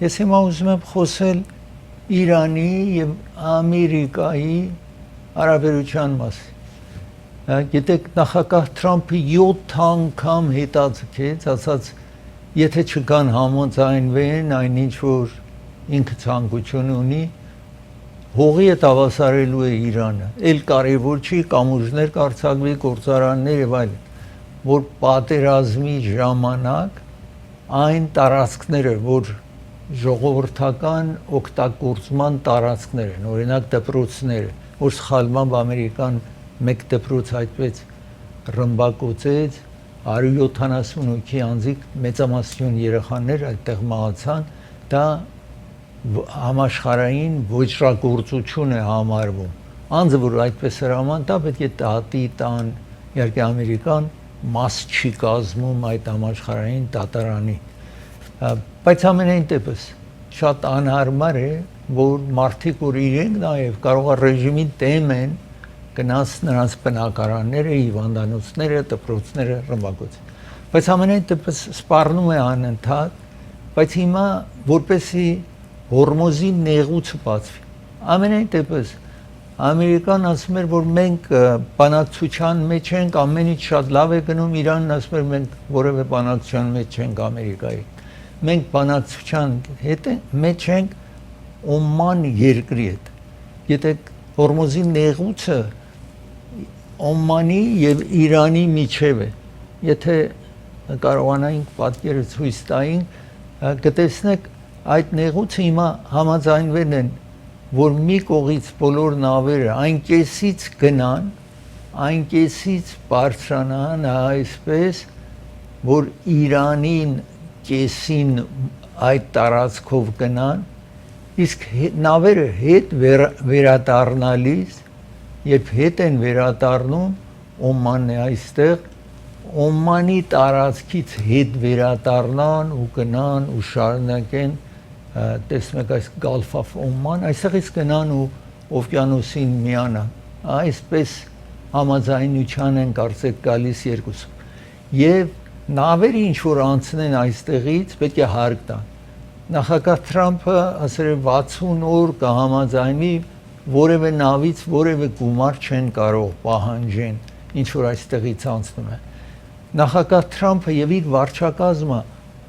Ես հիմա ուզում եմ խոսել Իրանի եւ Ամերիկայի հարաբերության մասին։ Գիտեք, նախագահ Թրամփը 7 անգամ հետաձգեց, ասաց, եթե չկան համաձայնվեն այն ինչ որ ինքը ցանկություն ունի, հողի հետ հավասարելու է Իրանը։ Էլ կարևոր չի կամուրջներ կարձակվի, գործարաններ եւ այլն, որ պատերազմի ժամանակ այն տարածքները, որ ժողովրդական օգտագործման տարածքներ են, օրինակ դպրոցները, որ սխալմամբ ամերիկան մեկ դպրոց այդպես ռմբակոծեց, 178 անձիկ մեծամասնություն երեխաներ այդտեղ մահացան, դա համաշխարհային ոճրագործություն է համարվում։ Անձը, որ այդպես հրաման տա, պետք է դատի տան, իհարկե ամերիկան մաս չի կազմում այդ համաշխարհային դատարանի։ Բայց ամենայն դեպս շատ անհարմար է, որ մարդիկ, որ իրենք նաև կարող է ռեժիմի դեմ են, գնաց նրանց բնակարանները, հիվանդանոցները, դպրոցները ռմբակոծեն։ Բայց ամենայն դեպս սպառնում է անընդհատ, բայց հիմա որպեսի Հորմոզի նեղուցը բացվի։ Ամենայն դեպս Ամերիկան ասում էր, որ մենք բանակցության մեջ ենք, ամեն ինչ շատ լավ է գնում, Իրանն ասում էր, մենք որևէ բանակցության մեջ չենք Ամերիկայի։ Մենք բանակցության մեջ ենք Օման երկրի հետ։ Գիտեք, Հորմոզի նեղուցը Օմանի եւ Իրանի միջև է։ Եթե կարողանայինք պատկերը ցույց տայինք, կտեսնեք այդ նեղուցը հիմա համաձայնվել են, որ մի կողից բոլոր նավերը այն կեսից գնան, այն կեսից բարձրանան այսպես, որ Իրանին կեսին այդ տարածքով գնան, իսկ նավերը հետ վերադառնալիս, երբ հետ են վերադառնում, Օմանն է այստեղ, Օմանի տարածքից հետ վերադառնան ու գնան ու շարունակեն, տեսնում եք այս Gulf of Oman, այստեղից գնան ու օվկիանոսին միանան, այսպես համաձայնության են կարծեք գալիս երկուսում։ Եվ նավերը ինչ որ անցնեն այստեղից պետք է հարկ տան։ Նախագահ Թրամփը ասել է 60 օր կհամաձայնվի, որևէ նավից որևէ գումար չեն կարող պահանջեն, ինչ որ այստեղից անցնում է։ Նախագահ Թրամփը եւ իր վարչակազմը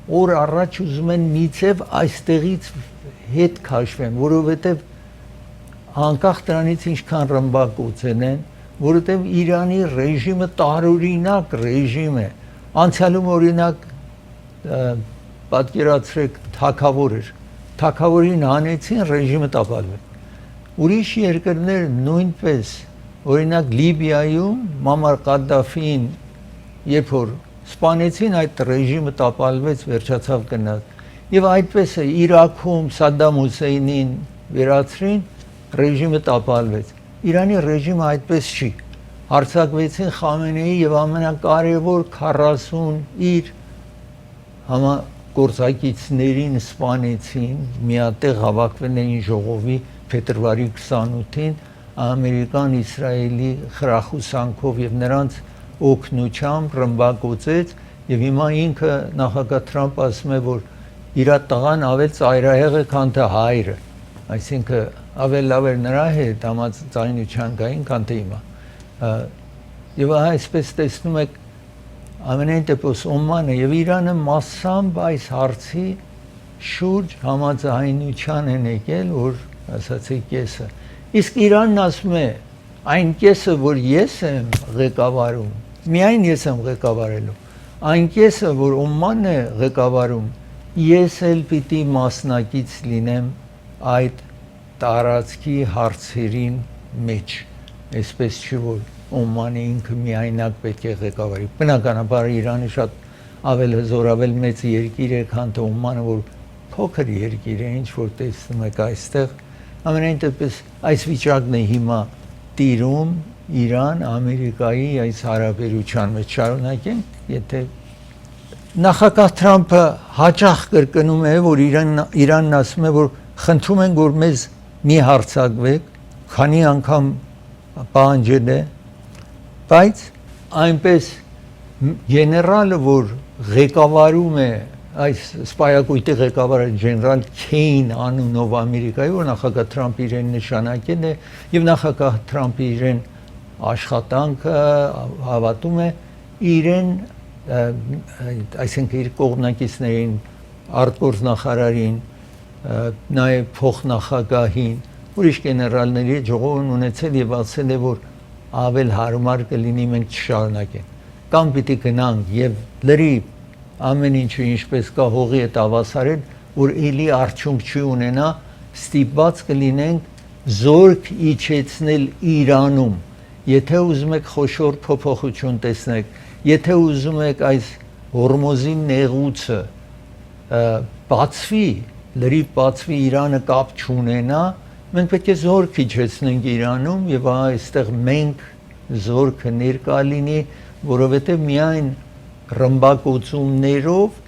օր առաջ ուզում են միցև այստեղից հետ քաշվեն, որովհետեւ անկախ դրանից ինչքան ռմբակոծեն են, որովհետեւ Իրանի ռեժիմը տարօրինակ ռեժիմ է։ Անցյալում օրինակ պատկերացրեք թագավոր էր, թագավորին հանեցին, ռեժիմը տապալվեց։ Ուրիշ երկրներ նույնպես, օրինակ Լիբիայում Մամար Ղադաֆին, երբ որ սպանեցին, այդ ռեժիմը տապալվեց, վերջացավ գնաց։ Եվ այդպես է Իրաքում Սադամ Հուսեյնին վերացրին, ռեժիմը տապալվեց։ Իրանի ռեժիմը այդպես չի։ Հարձակվեցին Խամենեի եւ ամենակարևոր 40 իր համագործակիցներին սպանեցին, միատեղ հավաքվել էին ժողովի փետրվարի 28-ին Ամերիկան Իսրայելի խրախուսանքով եւ նրանց օգնությամբ ռմբակոծեց եւ հիմա ինքը նախագահ Թրամփը ասում է, որ իր տղան ավել ծայրահեղ է, քան թե հայրը, այսինքն ավել լավ էր նրա հետ համաձայնության գային, քան թե հիմա։ Եվ այսպես տեսնում եք ամենայն դեպս Օմանը եւ Իրանը մասամբ այս հարցի շուրջ համաձայնության են եկել, որ ասացի կեսը։ Իսկ Իրանն ասում է, այն կեսը, որ ես եմ ղեկավարում, միայն ես եմ ղեկավարելու, այն կեսը, որ Օմանն է ղեկավարում, ես էլ պիտի մասնակից լինեմ այդ տարածքի հարցերին մեջ, այսպես չի, որ Օմանը ինքը միայնակ պետք է ղեկավարի։ Բնականաբար Իրանը շատ ավել հզոր, ավել մեծ երկիր է, քան թե Օմանը, որ փոքր երկիր է, ինչ որ տեսնում եք այստեղ։ Ամենայն դեպս այս վիճակն է հիմա տիրում Իրան, Ամերիկայի այս հարաբերության մեջ։ Շարունակենք, եթե նախագահ Թրամփը հաճախ կրկնում է, որ Իրանն ասում է, որ խնդրում են, որ մեզ մի հարձակվեք, քանի անգամ պահանջել է, բայց այնպես գեներալը, որ ղեկավարում է այս սպայակույտի ղեկավարը ջեներալ Քեյն անունով Ամերիկայի, որ նախագահ Թրամփի իրեն նշանակել է եւ նախագահ Թրամփի իրեն աշխատանքը հավատում է իրեն, այսինքն իր կողմնակիցներին, արտգործնախարարին, նաեւ փոխնախագահին, ուրիշ գեներալների ժողովն ունեցել եւ ասել է, որ ավել հարմար կլինի մենք չշարունակենք կամ պիտի գնանք եւ լրի ամեն ինչը ինչպես կա հողի հետ ավասարել, որ էլի արդյունք չի ունենա, ստիպված կլինենք զորք իջեցնել Իրանում, եթե ուզում եք խոշոր փոփոխություն տեսնեք, եթե ուզում եք այս Հորմոզի նեղուցը բացվի, լրիվ բացվի, Իրանը կապ չունենա, մենք պետք է զորք իջեցնենք Իրանում եւ այստեղ մենք զորքը ներկա լինի, որովհետեւ միայն ռմբակոծումներով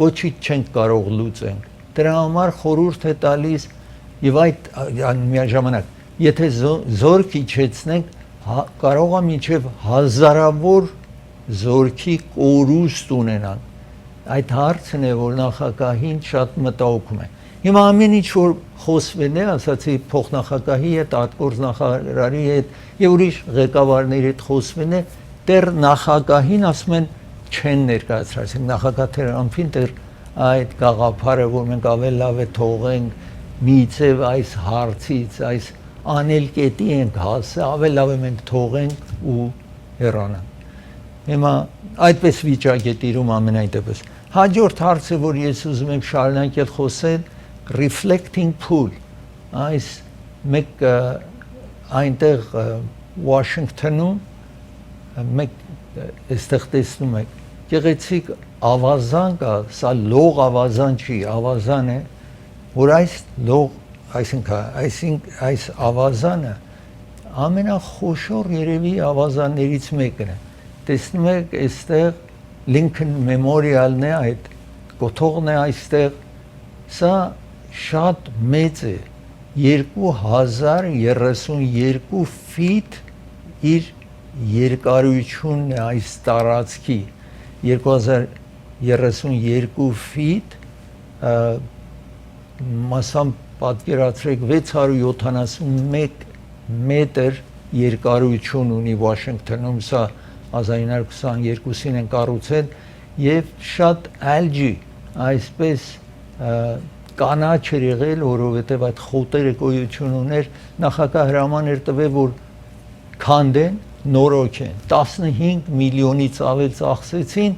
ոչինչ չենք կարող լուծենք։ Դրա համար խորհուրդ է տալիս եւ այդ միաժամանակ, եթե զորք իջեցնենք, կարող է մինչեւ հազարավոր զորքի կորուստ ունենան։ Այդ հարցն է, որ նախագահին շատ մտահոգում է։ Հիմա ամեն ինչ որ խոսվել է, ասացի փոխնախագահի հետ, արտգործնախարարի հետ եւ ուրիշ ղեկավարների հետ խոսվել է, դեռ նախագահին ասում են չեն ներկայացրել, ասենք նախագահ Թրամփին դեռ այդ գաղափարը, որ մենք ավելի լավ է թողենք միցև այս հարցից, այս անելկետի ենք հասել, ավելի լավ է մենք թողենք ու հեռանանք։ Հիմա այդպես վիճակ է տիրում ամենայն դեպս։ Հաջորդ հարցը, որ ես ուզում եմ շարունակել խոսել, reflecting pool, այս մեկ այնտեղ Washington-ում մեկ այստեղ տեսնում եք գեղեցիկ ավազան կա, սա լող ավազան չի, ավազան է, որ այս լող, այսինքն այս ավազանը ամենախոշոր երևի ավազաններից մեկն է։ Տեսնում եք այստեղ Lincoln Memorial-ն է, այդ կոթողն է այստեղ, սա շատ մեծ է, 2032 ֆիտ իր երկարությունն է այս տարածքի, 2032 ֆիտ, մասամբ պատկերացրեք 671 մետր երկարություն ունի Վաշինգթոնում, սա 1922-ին են կառուցել եւ շատ ալջի, այսպես կանաչ էր եղել, որովհետեւ այդ խոտերը գոյություն ուներ, նախագահ հրաման էր տվել, որ քանդեն, նորոգեն, 15 միլիոնից ավել ծախսեցին,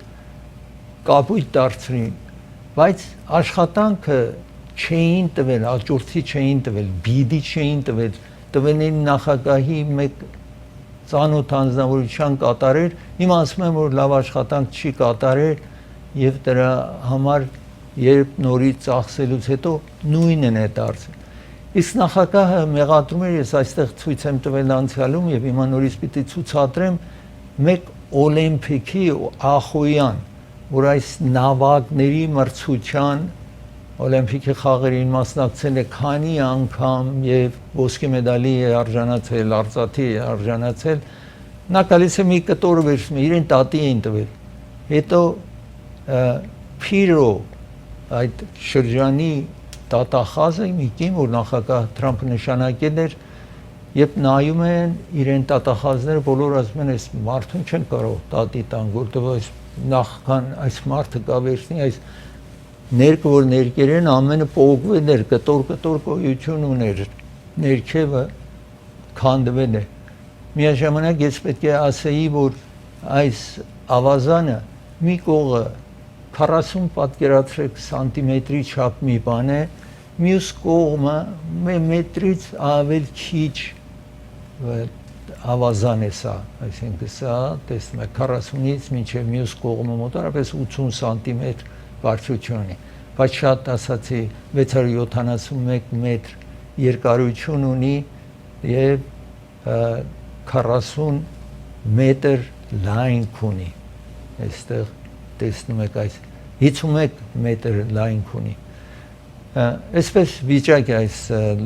կապույտ դարձրին, բայց աշխատանքը չէին տվել, աճուրդի չէին տվել, բիդի չէին տվել, տվել էին նախագահի մեկ ծանոթ անձնավորության կատարեր, հիմա ասում եմ, որ լավ աշխատանք չի կատարել եւ դրա համար երբ նորից ծախսելուց հետո նույնն է դարձել։ Իսկ նախագահը մեղադրում էր, ես այստեղ ցույց եմ տվել անցյալում եւ հիմա նորից պիտի ցուցադրեմ մեկ օլիմպիքի ախոյան, որ այս նավակների մրցության օլիմպիքի խաղերին մասնակցել է քանի անգամ եւ ոսկե մեդալի է արժանացել, արծաթի է արժանացել, նա գալիս է մի կտոր վերցնում, իրեն տատի էին տվել։ Հետո Փիրո այդ շրջանի տատախազը մի կին, որ նախագահ Թրամփը նշանակել էր, երբ նայում են իրեն տատախազները, բոլորը ասում են, այս մարդուն չեն կարող տատի տան, որտեղ այս նախքան այս մարդը կա վերցնի, այս ներքը որ ներկերեն ամենը պողվել էր, կտոր գոյություն ուներ, ներքևը քանդվել է։ Միաժամանակ ես պետք է ասեի, որ այս ավազանը մի կողը 40 պատկերացրեք սանտիմետրի չափ մի բան է, մյուս կողմը մետրից ավել քիչ ավազան է սա, այսինքն սա տեսնում եք 40-ից մինչև մյուս կողմը մոտավորապես 80 սանտիմետր բարձրություն ունի, բայց շատ ասացի 671 մետր երկարություն ունի եւ 40 մետր լայնք ունի, այստեղ տեսնում եք այս 51 մետր լայնք ունի։ Այսպես վիճակ է այս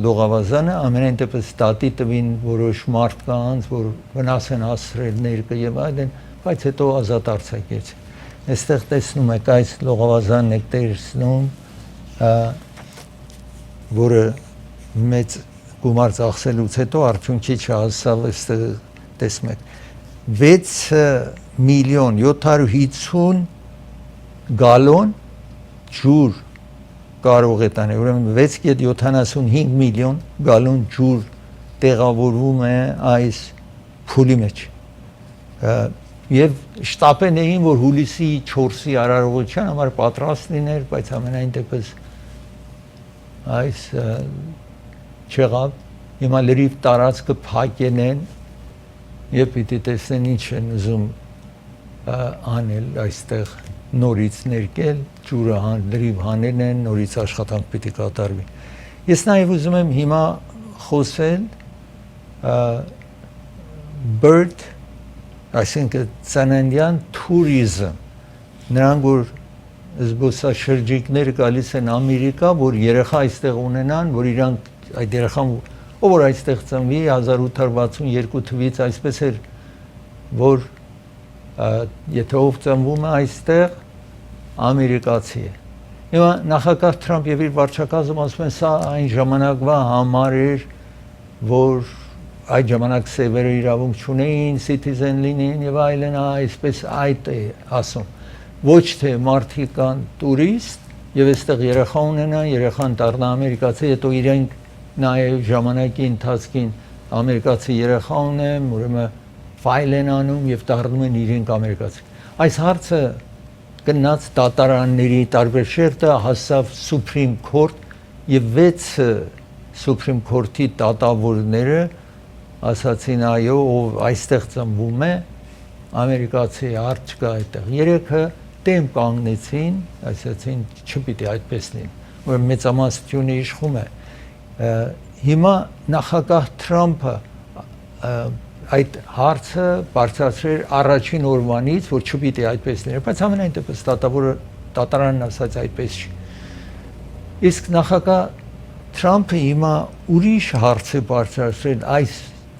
լողավազանը, ամենայն դեպս տատի տվին որոշ մարդկանց, որ վնաս են հասցրել ներկը եւ այլն, բայց հետո ազատ արձակեցին։ այստեղ տեսնում եք այս լողավազանն եք տեսնում, որը մեծ գումար ծախսելուց հետո արդյունքի չհասավ, այստեղ տեսնում եք 6,750,000 գալոն ջուր կարող է տանել, ուրեմն 6,75 միլիոն գալոն ջուր տեղավորվում է այս փուլի մեջ եւ շտապեն էին, որ հուլիսի 4-ի արարողության համար պատրաստ լիներ, բայց ամենայն դեպս այս չեղավ, հիմա լրիվ տարածքը փակեն եւ պիտի տեսնեն ինչ են ուզում անել այստեղ նորից ներկել, ջուրը լրիվ հանել են, նորից աշխատանք պիտի կատարվի։ Ես նաեւ ուզում եմ հիմա խոսել bird, այսինքն ծննդյան tourism, նրանք որ զբոսաշրջիկներ գալիս են Ամերիկա, որ երեխա այստեղ ունենան, որ իրանք այդ երեխան ով որ այստեղ ծնվի 1862 թվականից այսպես էր, որ եթե ով ծնվում է այստեղ ամերիկացի է։ Հիմա նախագահ Թրամփ եւ իր վարչակազմը ասում են, սա այն ժամանակվա համար էր, որ այդ ժամանակ սևերը իրավունք չունեին, citizen լինեին եւ այլն, այսպես այդ է ասում։ Ոչ թե մարդիկ կան տուրիստ եւ այստեղ երեխա ունենան, երեխան դառնա ամերիկացի, հետո իրենք նաեւ ժամանակի ընթացքին ամերիկացի երեխա ունեն, ուրեմն ֆայլ են անում եւ դառնում են իրենք ամերիկացի։ Այս հարցը գնաց դատարանների տարբեր շերտը հասավ Supreme Court եւ 6 Supreme Court-ի դատավորները ասացին այո, ով այստեղ ծնվում է, ամերիկացի հարց չկա այդտեղ։ Երեքը դեմ կանգնեցին, ասացին չպիտի այդպես լինի, որ մեծամասնությունը իշխում է։ Հիմա նախագահ Թրամփը այդ հարցը բարձրացրել առաջին օրվանից, որ չպիտի այդպես լինի, բայց ամենայն դեպս դատարանն ասաց այդպես չի։ Իսկ նախագահ Թրամփը հիմա ուրիշ հարց է բարձրացրել այս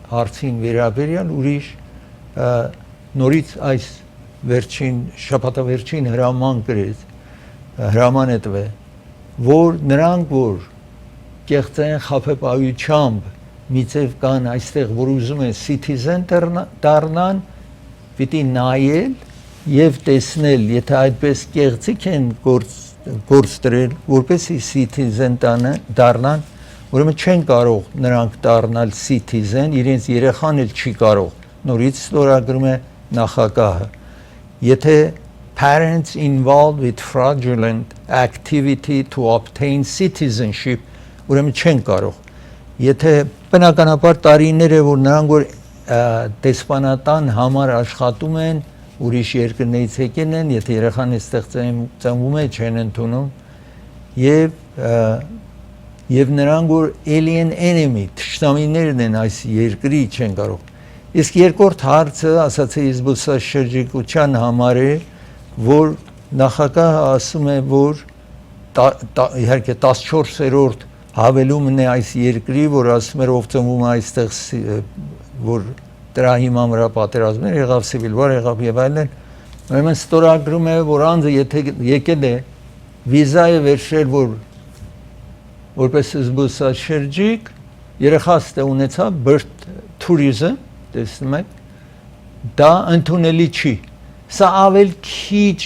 հարցին վերաբերյալ, ուրիշ նորից այս վերջին շաբաթավերջին հրաման գրեց, հրաման է տվել, որ նրանք որ կեղծային խաբեբայությամբ միցև կան այստեղ, որ ուզում են citizen դառնան, պիտի նայել եւ տեսնել, եթե այդպես կեղծիք են գործ դրել, որպեսզի citizen դառնան, ուրեմն չեն կարող նրանք դառնալ citizen, իրենց երեխան էլ չի կարող։ Նորից ստորագրում է նախագահը։ Եթե parents involved with fraudulent activity to obtain citizenship, ուրեմն չեն կարող։ Եթե բնականաբար տարիներ է, որ նրանք որ դեսպանատան համար աշխատում են, ուրիշ երկրներից եկել են, եթե երեխան այստեղ ծնվում է, չեն ընդունում, եւ նրանք որ alien enemy, թշնամիներն են այս երկրի, չեն կարող։ Իսկ երկրորդ հարցը, ասացի զբոսաշրջիկության համար է, որ նախագահը ասում է, որ իհարկե 14-րդ հավելումն է այս երկրի, որ ասում էր ով ծնվում է այստեղ, որ դրա հիման վրա պատերազմներ եղավ, civil war եղավ եւ այլն, ուրեմն ստորագրում է, որ անձը եթե եկել է վիզա է վերցրել, որպես զբոսաշրջիկ, երեխա ունեցավ birth tourism, տեսնում եք, դա ընդունելի չի։ Սա ավել քիչ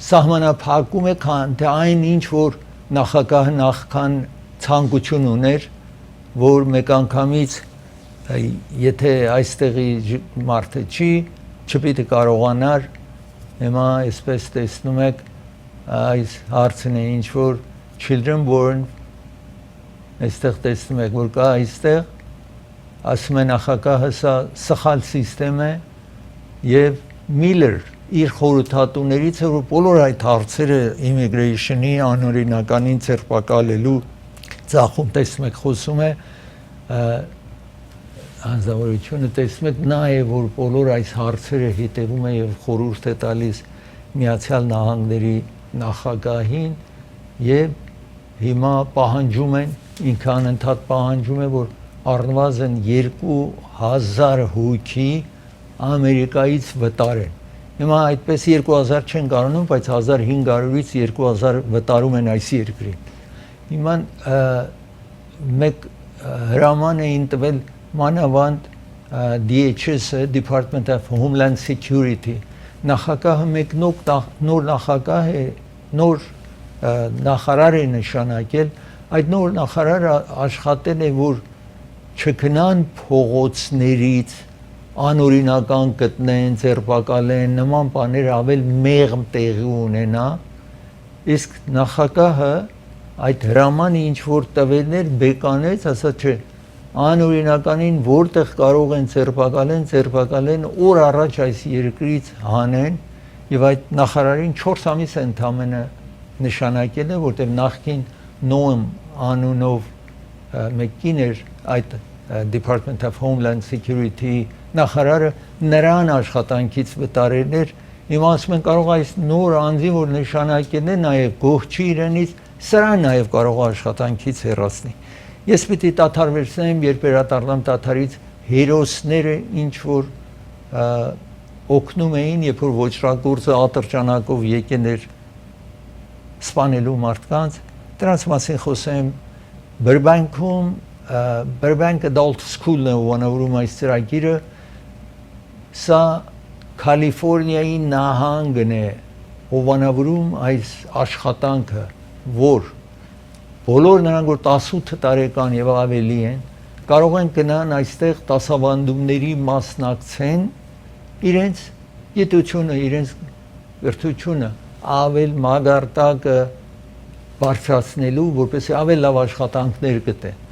սահմանափակում է, քան թե այն ինչ որ նախագահը նախքան ցանկություն ուներ, որ մեկ անգամից եթե այստեղի մարդը չպիտի կարողանար, հիմա այսպես տեսնում եք, այս հարցն է ինչ որ children born, այստեղ տեսնում եք, որ կա այստեղ, ասում է նախագահը սա սխալ սիստեմ է եւ Miller իր խորհրդատուներից է, որ բոլոր այդ հարցերը immigration-ի անօրինականին ցերպակալելու ծախում տեսնում եք, խոսում է անձնավորությունը տեսնում եք, նա է, որ բոլոր այս հարցերը հետևում է եւ խորհուրդ է տալիս Միացյալ Նահանգների նախագահին եւ հիմա պահանջում են, ինքը անընդհատ պահանջում է, որ առնվազն 2000 հոգի Ամերիկայից վտարեն։ Հիմա այդպես 2000 չեն կարողանում, բայց 1500-ից 2000 վտարում են այս երկրին։ Հիմա մեկ հրաման էին տվել մանավանդ DHS-ը, Department of Homeland Security, նախագահը մեկ նոր նախագահ է, նոր նախարար է նշանակել, այդ նոր նախարարը աշխատել է, որ չգնան փողոցներից անօրինական գտնեն, ձերբակալեն, նման բաներ ավել մեղմ տեղի ունենա, իսկ նախագահը այդ հրամանը ինչ որ տվել էր բեկանեց, ասաց չէ, անօրինականին որտեղ կարող են ձերբակալեն օր առաջ այս երկրից հանեն եւ այդ նախարարին 4 ամիս ընդամենը նշանակել է, որտեղ նախքին Նոեմ անունով մեկին էր այդ Department of Homeland Security նախարարը նրան աշխատանքից վտարել էր, հիմա ասում են կարող այս նոր անձին, որ նշանակել է նաև գոհ չի իրենից, սրան նաև կարող աշխատանքից հեռացնի։ Ես պիտի դադարվեցնեմ, երբ վերադառնամ դադարից, հերոսները ինչ որ օգնում էին, երբ որ ոչրագործը ատրճանակով եկել էր սպանելու մարդկանց, դրանց մասին խոսեմ Burbank-ում, Burbank Adult School-ն է ովանավորում այս ծրագիրը, սա Կալիֆոռնիայի նահանգն է ովանավորում այս աշխատանքը, որ բոլոր նրանք, որ 18 տարեկան եւ ավելի են, կարող են գնան այստեղ դասավանդումների մասնակցեն, իրենց գիտությունը, իրենց կրթությունը ավել մագարտակը բարձրացնելու, որպեսզի ավել լավ աշխատանքներ գտեն։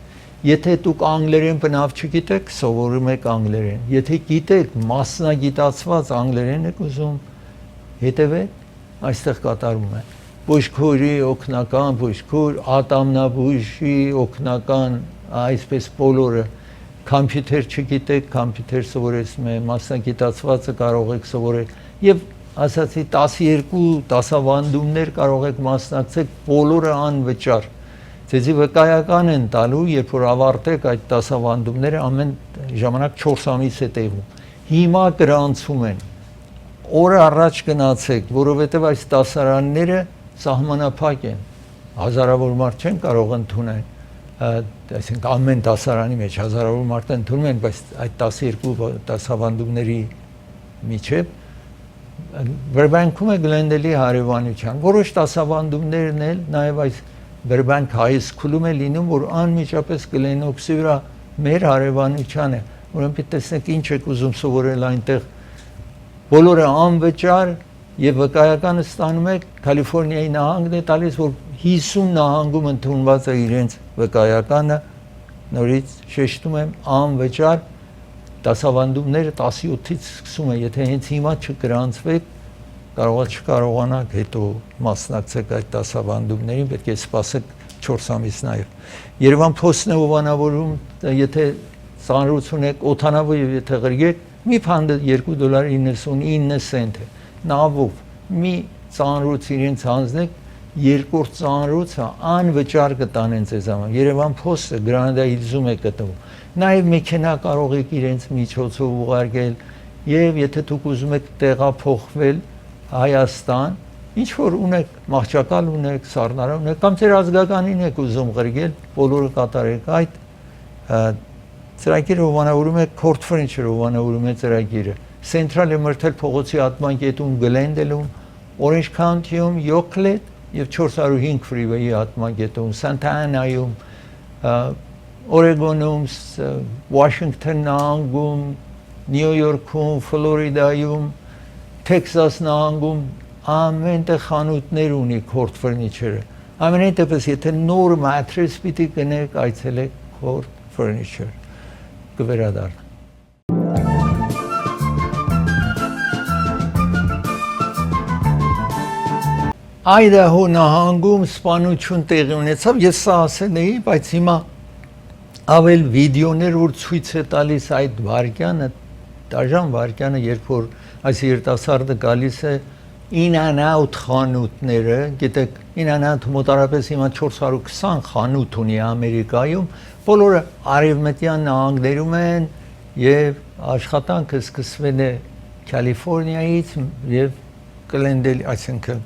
Եթե դուք անգլերեն բնավ չգիտեք, սովորում եք անգլերեն։ Եթե գիտեք, մասնագիտացված անգլերեն եք ուզում հետևել, այստեղ կատարում են։ Բուժքորի օգնական, բուժքոր, ատամնաբույժի օգնական, այսպես բոլորը, կամպյուտեր չգիտեք, կամպյուտեր սովորեցնում է, մասնագիտացվածը կարող եք սովորել եւ ասացի 12 դասավանդումներ կարող եք մասնակցել, բոլորը անվճար։ Ձեզի վկայական են տալու, երբ որ ավարտեք այդ դասավանդումները, ամեն ժամանակ 4 ամիս է տևում։ Հիմա գրանցում են։ Օրը առաջ գնացեք, որովհետև այս դասարանները սահմանափակ են։ Հազարավոր մարդ չեն կարող ընդունել, այսինքն ամեն դասարանի մեջ հազարավոր մարդ ընդունում են, բայց այդ 12 դասավանդումների միջև Burbank-ում է Գլենդելի հարևանության։ Որոշ դասավանդումներն էլ նաև այս Burbank High School-ում է լինում, որ անմիջապես Գլենոքսի վրա մեր հարևանության է, ուրեմն պիտի տեսնեք ինչ եք ուզում սովորել այնտեղ, բոլորը անվճար եւ վկայականը ստանում եք, Կալիֆոռնիայի նահանգն է տալիս, որ 50 նահանգում ընդունված է իրենց վկայականը, նորից շեշտում եմ, անվճար դասավանդումները 17-ից սկսում է, եթե հենց հիմա չգրանցվեք, չկարողանաք հետո մասնակցեք այդ դասավանդումներին, պետք է սպասեք 4 ամիս նաև։ Երևան Post-ն է ովանավորում, եթե ծանրություն եք, օդանավը եւ եթե ղրգեք, մի փանդը $2.99 է, նավով մի ծանրուց իրենց հանձնեք, երկրորդ ծանրոցը անվճար կտանեն ձեզ համար։ Երևան Post-ը Գրանադա Հիլզում է գտնվում։ Նաև մեքենա կարող եք իրենց միջոցով ուղարկել եւ եթե դուք ուզում եք տեղափոխվել Հայաստան, ինչ որ ունեք, մահճակալ ունեք, սառնարան ունեք, կամ ձեր ազգականին եք ուզում ղրգել, բոլորը կատարեք այդ ծրագիրը ովանավորում է Court Furniture ովանավորում է ծրագիրը։ Central Emerald փողոցի ատմանկետում Գլենդելում, Orange County-ում, Yokled եւ 405 freeway-ի ատմանկետում, Santa Ana-ում, Օրեգոնում, Washington նահանգում, Նյու Յորքում, Ֆլորիդայում, Թեքսաս նահանգում ամենտեղ խանութներ ունի Court Furniture-ը։ Ամենայն դեպս եթե նոր mattress պիտի գնեք, այցելեք Court Furniture։ Կվերադառնա։ Այդահո նահանգում սպանություն տեղի ունեցավ, ես սա ասել էի, բայց հիմա ավել վիդեոներ, որ ցույց է տալիս այդ վարկյանը, դաժան վարկյանը, երբ որ այս երիտասարդը գալիս է in-and-out խանութները, գիտեք, in-and-out մոտարապես հիմա 420 խանութ ունի Ամերիկայում, բոլորը արևմտյան նահանգներում են եւ աշխատանքը սկսվել է Կալիֆոռնիայից եւ Գլենդեյլ, այսինքն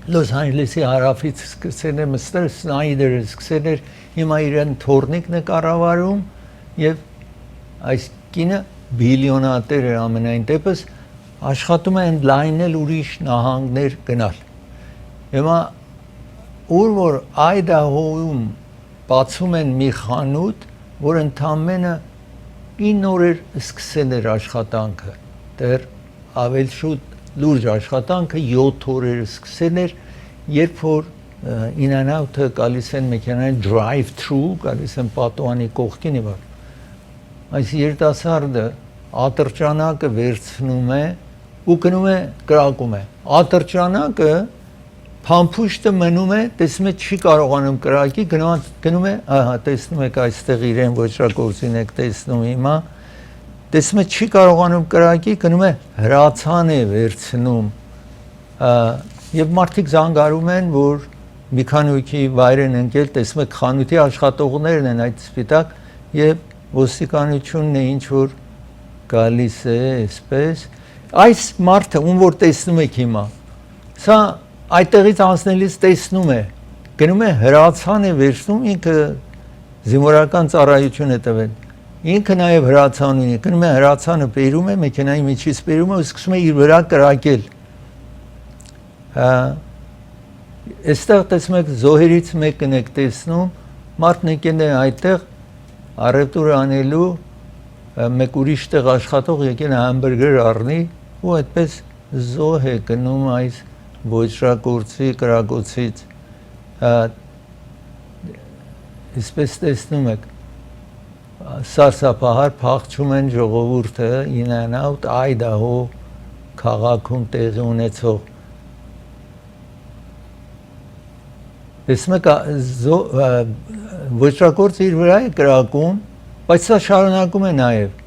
Լոս Անջելեսի հարավից սկսել է Մստր Սնայդերը սկսել էր հիմա իրեն թորնիկն է կառավարում եւ այս կինը բիլիոնատեր է ամենայն դեպս աշխատում է ընդլայնել ուրիշ նահանգներ գնալ հիմա ուր որ Այդահոյում բացում են մի խանութ որ ընդամենը 9 օրեր սկսել էր աշխատանքը դեռ ավել շուտ լուրջ աշխատանքը 7 օրեր սկսել էր երբ որ In-N-Out-ը գալիս են մեքենային drive through գալիս են պատուհանի կողքին եւ այս երիտասարդը ատրճանակը վերցնում է ու գնում է կրակում է ատրճանակը փամփուշտը մնում է տեսնում է չի կարողանում կրակի գնում է ահա տեսնում եք այստեղ իրեն ոչրագործին եք տեսնում հիմա տեսնում է չի կարողանում կրակի գնում է հրացան է վերցնում եւ մարդիկ զանգարում են որ մի քանի հոգի վայր են ընկել տեսնում եք խանութի աշխատողներն են այդ սպիտակ եւ ոստիկանությունն է ինչ որ գալիս է այսպես այս մարդը ում որ տեսնում եք հիմա սա այդտեղից անցնելիս տեսնում է գնում է հրացան է վերցնում ինքը զինվորական ծառայություն է տվել ինքը նաև հրացան ունի գնում է հրացանը բերում է մեքենայի միջից բերում է ու սկսում է իր վրա կրակել այստեղ տեսնում եք զոհերից մեկն եք տեսնում մարդն եկել է այդտեղ առևտուր անելու մեկ ուրիշ տեղ աշխատող եկել է համբուրգեր առնի ու այդպես զոհ է գնում այս ոչրագործի կրակոցից այսպես տեսնում եք սարսափահար փախչում են ժողովուրդը In-N-Out Այդահո քաղաքում տեղի ունեցող տեսնում եք ոչրագործը իր վրա է կրակում բայց սա շարունակում է նաև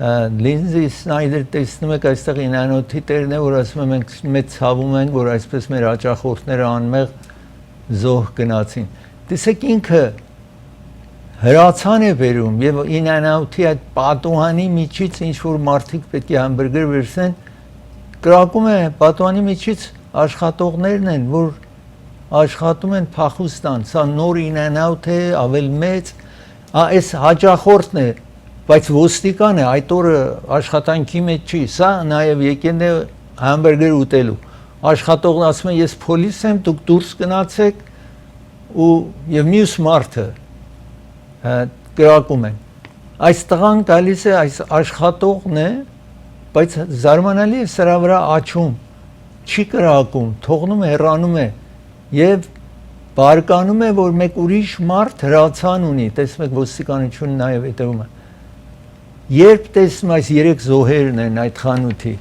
Լինզի Սնայդեր տեսնում եք այստեղ In-N-Out-ի տերն է որ ասում է մենք մեծ ցավում ենք որ այսպես մեր հաճախորդները անմեղ զոհ գնացին տեսեք ինքը հրացան է բերում եւ In-N-Out-ի այդ պատուհանի միջից ինչ որ մարդիկ պետք է համբուրգեր վերցնեն կրակում է պատուհանի միջից աշխատողներն են որ աշխատում են փախուստան սա նոր In-N-Out է ավել մեծ այս հաճախորդն է բայց ոստիկան է այդ օրը աշխատանքի մեջ չի սա նաեւ եկել է համբուրգեր ուտելու աշխատողն ասում է ես պոլիս եմ դուք դուրս գնացեք ու եւ մյուս մարդը կրակում են այս տղան գալիս է այս աշխատողն է բայց զարմանալի է սրա վրա աչում չի կրակում թողնում է հեռանում է եւ բարկանում է որ մեկ ուրիշ մարդ հրացան ունի տեսնում եք ոստիկանությունը նաեւ հետևում է երբ տեսնում այս երեք զոհերն են այդ խանութի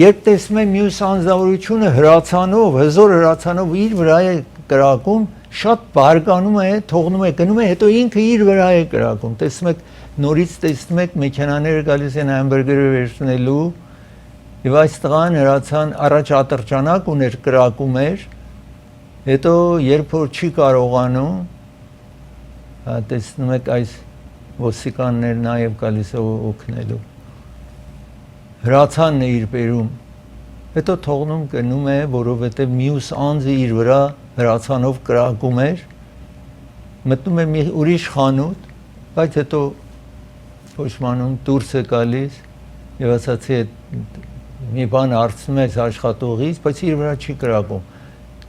երբ տեսնում է մյուս անձնավորությունը հրացանով հզոր հրացանով իր վրա է կրակում շատ բարկանում է թողնում է գնում է հետո ինքը իր վրա է կրակում տեսնում եք նորից տեսնում եք մեքենաները գալիս են համբուրգերը վերցնելու եւ այս տղան հրացան առաջ ատրճանակ ուներ կրակում էր հետո երբ որ չի կարողանում տեսնում եք այս ոստիկաններ նաեւ գալիս է օգնելու հրացանն է իր բերում հետո թողնում գնում է որովհետեւ մյուս անձը իր վրա հրացանով կրակում էր մտնում է մի ուրիշ խանութ բայց հետո փոշմանում դուրս է գալիս եւ ասացի մի բան հարցնում է աշխատողից բայց իր վրա չի կրակում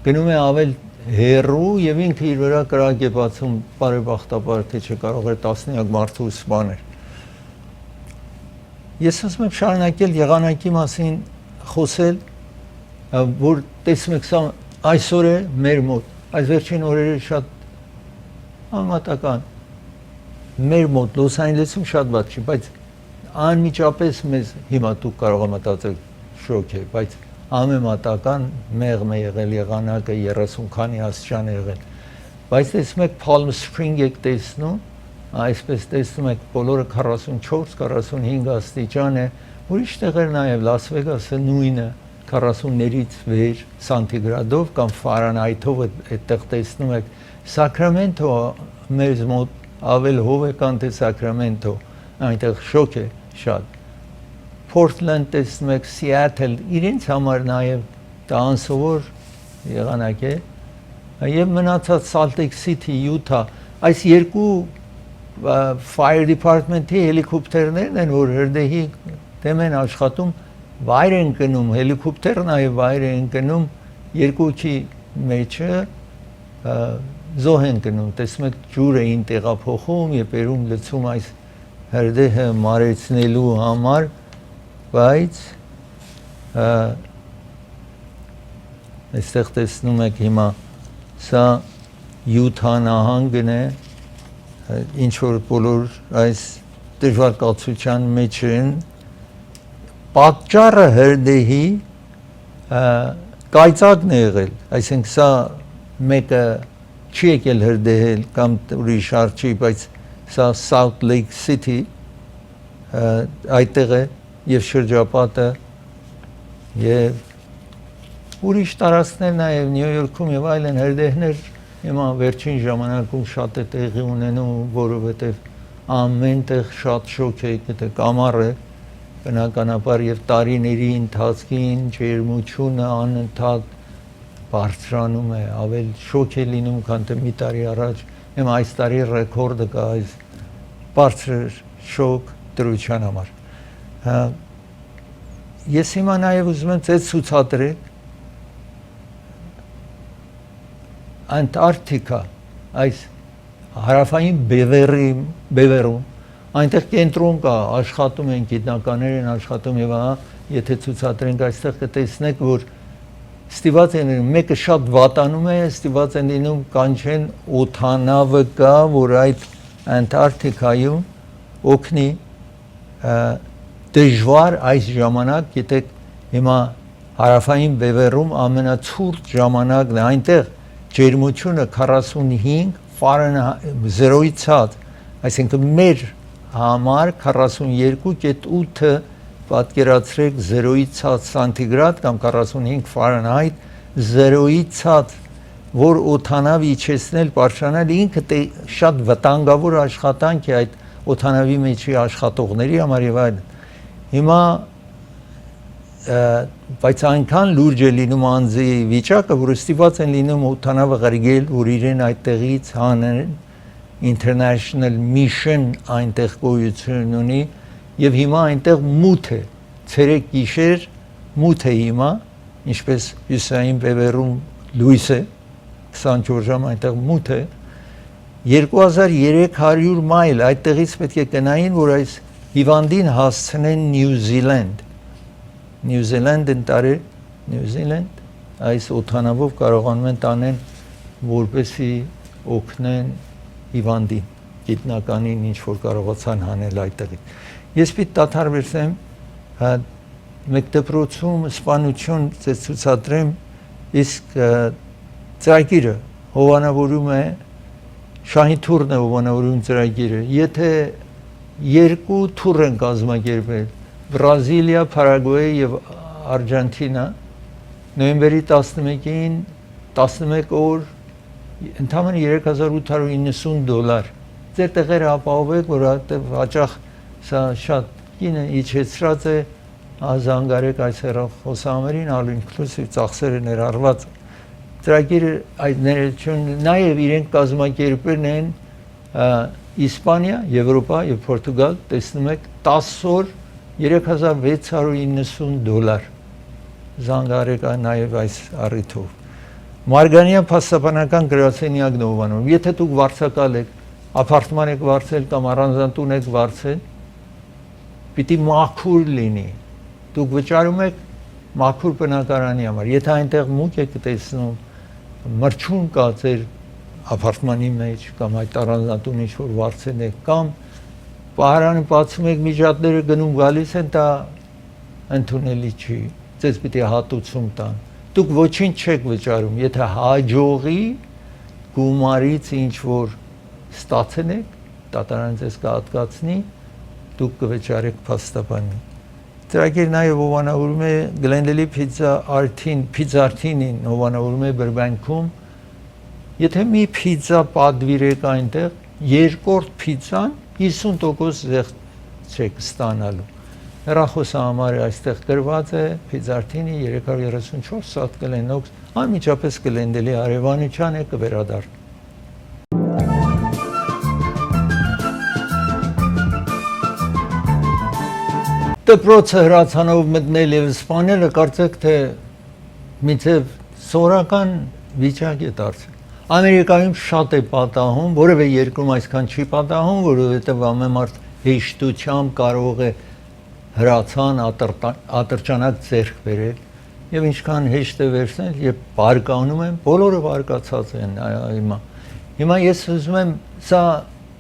գնում է ավել հերու եւ ինքը իր վրա կրակ է բացում բարեբախտաբար թե չկարող էր տասնյակ մարդու սպաներ ես ասում եմ շարունակել եղանակի մասին խոսել որ տեսնում եք սա այսօր է մեր մոտ այս վերջին օրերը շատ համատական մեր մոտ Լոս Անջելեսում շատ բաց չի բայց անմիջապես մեզ հիմա դուք կարող եք մտածել շոկ է բայց ամեմատական մեղմ է եղել եղանակը 30 քանի աստիճան է եղել բայց տեսնում եք Palm Spring եք տեսնում այսպես տեսնում եք բոլորը 44-45 աստիճան է ուրիշ տեղեր նաև Լաս Վեգասը նույնը 40-ներից վեր սանտիգրադով կամ Ֆարենհայթով այդտեղ տեսնում եք Սակրամենտո մեզ մոտ ավել հով է կան թե Սակրամենտո այնտեղ շոկ է շատ Portland տեսնում եք, Seattle, իրենց համար նաև դա անսովոր եղանակ է, եւ մնացած Salt Lake City, Utah, այս երկու fire department-ի հելիկոպտերներն են, որ հրդեհի դեմ են աշխատում, վայր են գնում, հելիկոպտեր նաև վայր են գնում, երկուքի մեջը զոհ են գնում, տեսնում եք ջուր էին տեղափոխում եւ բերում լցում այս հրդեհը մարեցնելու համար, բայց այստեղ տեսնում եք հիմա սա Յութա նահանգն է, ինչ որ բոլոր այս դժվարացության մեջ են, պատճառը հրդեհի կայծակն է եղել, այսինքն սա մեկը չի եկել հրդեհել կամ ուրիշ արչի, բայց սա Salt Lake City այդտեղ է եւ շրջապատը եւ ուրիշ տարածքներ նաեւ Նյու Յորքում եւ այլն հրդեհներ հիմա վերջին ժամանակում շատ է տեղի ունենում, որովհետեւ ամեն տեղ շատ շոկ է, դա կամառ է բնականաբար եւ տարիների ընթացքին ջերմությունը անընդհատ բարձրանում է, ավել շոկ է լինում, քան թե մի տարի առաջ, հիմա այս տարի ռեկորդը կա այս բարձր շոկ դրության համար։ Ես հիմա նաև ուզում եմ ձեզ ցուցադրել Անտարկտիկա, այս հարավային բևեռում, այնտեղ կենտրոն կա, աշխատում են գիտնականներ են աշխատում եւ եթե ցուցադրենք այստեղ կտեսնեք, որ ստիված են մեկը շատ վատանում է, ստիված են լինում կանչեն օթանավը կա, որ այդ Անտարկտիկայում օգնի դժվար այս ժամանակ, գիտեք, հիմա հարավային բևեռում ամենացուրտ ժամանակն է, այնտեղ ջերմությունը 45 Ֆարենհայթ 0-ից, այսինքն մեր համար 42.8 պատկերացրեք 0-ից սանտիգրադ կամ 45 Ֆարենհայթ 0-ից, որ օթանավ իջեցնել, բարձրանալ ինքը շատ վտանգավոր աշխատանք է այդ օթանավի մեջի աշխատողների համար եւ այլն։ Հիմա բայց այնքան լուրջ է լինում անձի վիճակը, որ ստիված են լինում օթանավը ղրգել, որ իրեն այդտեղից հանեն, international mission այնտեղ գոյություն ունի եւ հիմա այնտեղ մութ է, ցերեկ գիշեր մութ է հիմա, ինչպես հյուսային բևեռում լույս է, 24 ժամ այնտեղ մութ է, 2300 մայլ այդտեղից պետք է գնային, որ այս հիվանդին հասցնեն Նյու Զիլանդ, Նյու Զիլանդն տարի, Նյու Զիլանդ, այս օթանավով կարողանում են տանեն, որպեսզի օգնեն հիվանդին, գիտնականին, ինչ որ կարողացան հանել այդտեղից։ Ես պիտի դադար վերցնեմ, մեկ դպրոցում սպանություն ցուցադրեմ, իսկ ծրագիրը հովանավորում է Շահին թուրն է հովանավորում ծրագիրը, եթե երկու թուր են կազմակերպել, Բրազիլիա, Պարագուայ եւ Արգենտինա, նոյեմբերի 11-ին 11 օր ընդամենը $3890, ձեր տեղերը ապահովեք, որ հաճախ սա շատ կինը իջեցրած է, զանգարեք այս հեռախոսահամերին, all inclusive ծախսերը ներառված, ծրագիրը այդ ներեցություն նաև իրենք կազմակերպել են Իսպանիա, Եվրոպա եւ Պորտուգալ, տեսնում եք 10 օր $3690 զանգարեք նաև այս առիթով։ Մարգանյան փաստաբանական գրասենյակն ովանում, եթե դուք վարձակալ եք, ապարտման եք վարձել կամ առանձնատուն եք վարձել, պիտի մաքուր լինի, դուք վճարում եք մաքուր բնակարանի համար, եթե այնտեղ մուկ եք տեսնում, մրջուն կա ձեր ապարտմանի մեջ կամ այդ առանձնատուն ինչ որ վարձել եք, կամ պահարանը բացում եք, միջատները գնում գալիս են, դա ընդունելի չի, ձեզ պիտի հատուցում տան, դուք ոչինչ չեք վճարում, եթե հաջողի գումարից ինչ որ ստացել եք, դատարան ձեզ կհատկացնի, դուք կվճարեք փաստաբանին։ Ծրագիրը նաև հովանավորում է Glendale Pizza Art-ին հովանավորում է Բրբանկում։ Եթե մի պիցա պատվիրեք այնտեղ, երկրորդ պիցան 50% զեղչ չեք ստանալու։ հեռախոսը համարը այստեղ գրված է Փիձարտինի 334 սատ կլենոքս անմիջապես կլենդելի Արևանության է կվերադառնա դպրոցը հրացանով մտնել եւ սպանելը կարծեք թե միցև սորական վիճակ է դարձել Ամերիկայում շատ է պատահում, որևէ երկրում այսքան չի պատահում, որովհետև ամեն մարդ հեշտությամբ կարող է հրացան ատրճանակ ձեռք բերել եւ ինչքան հեշտ է վերցնել եւ բարկանում են, բոլորը բարկացած են հիմա ես ուզում եմ սա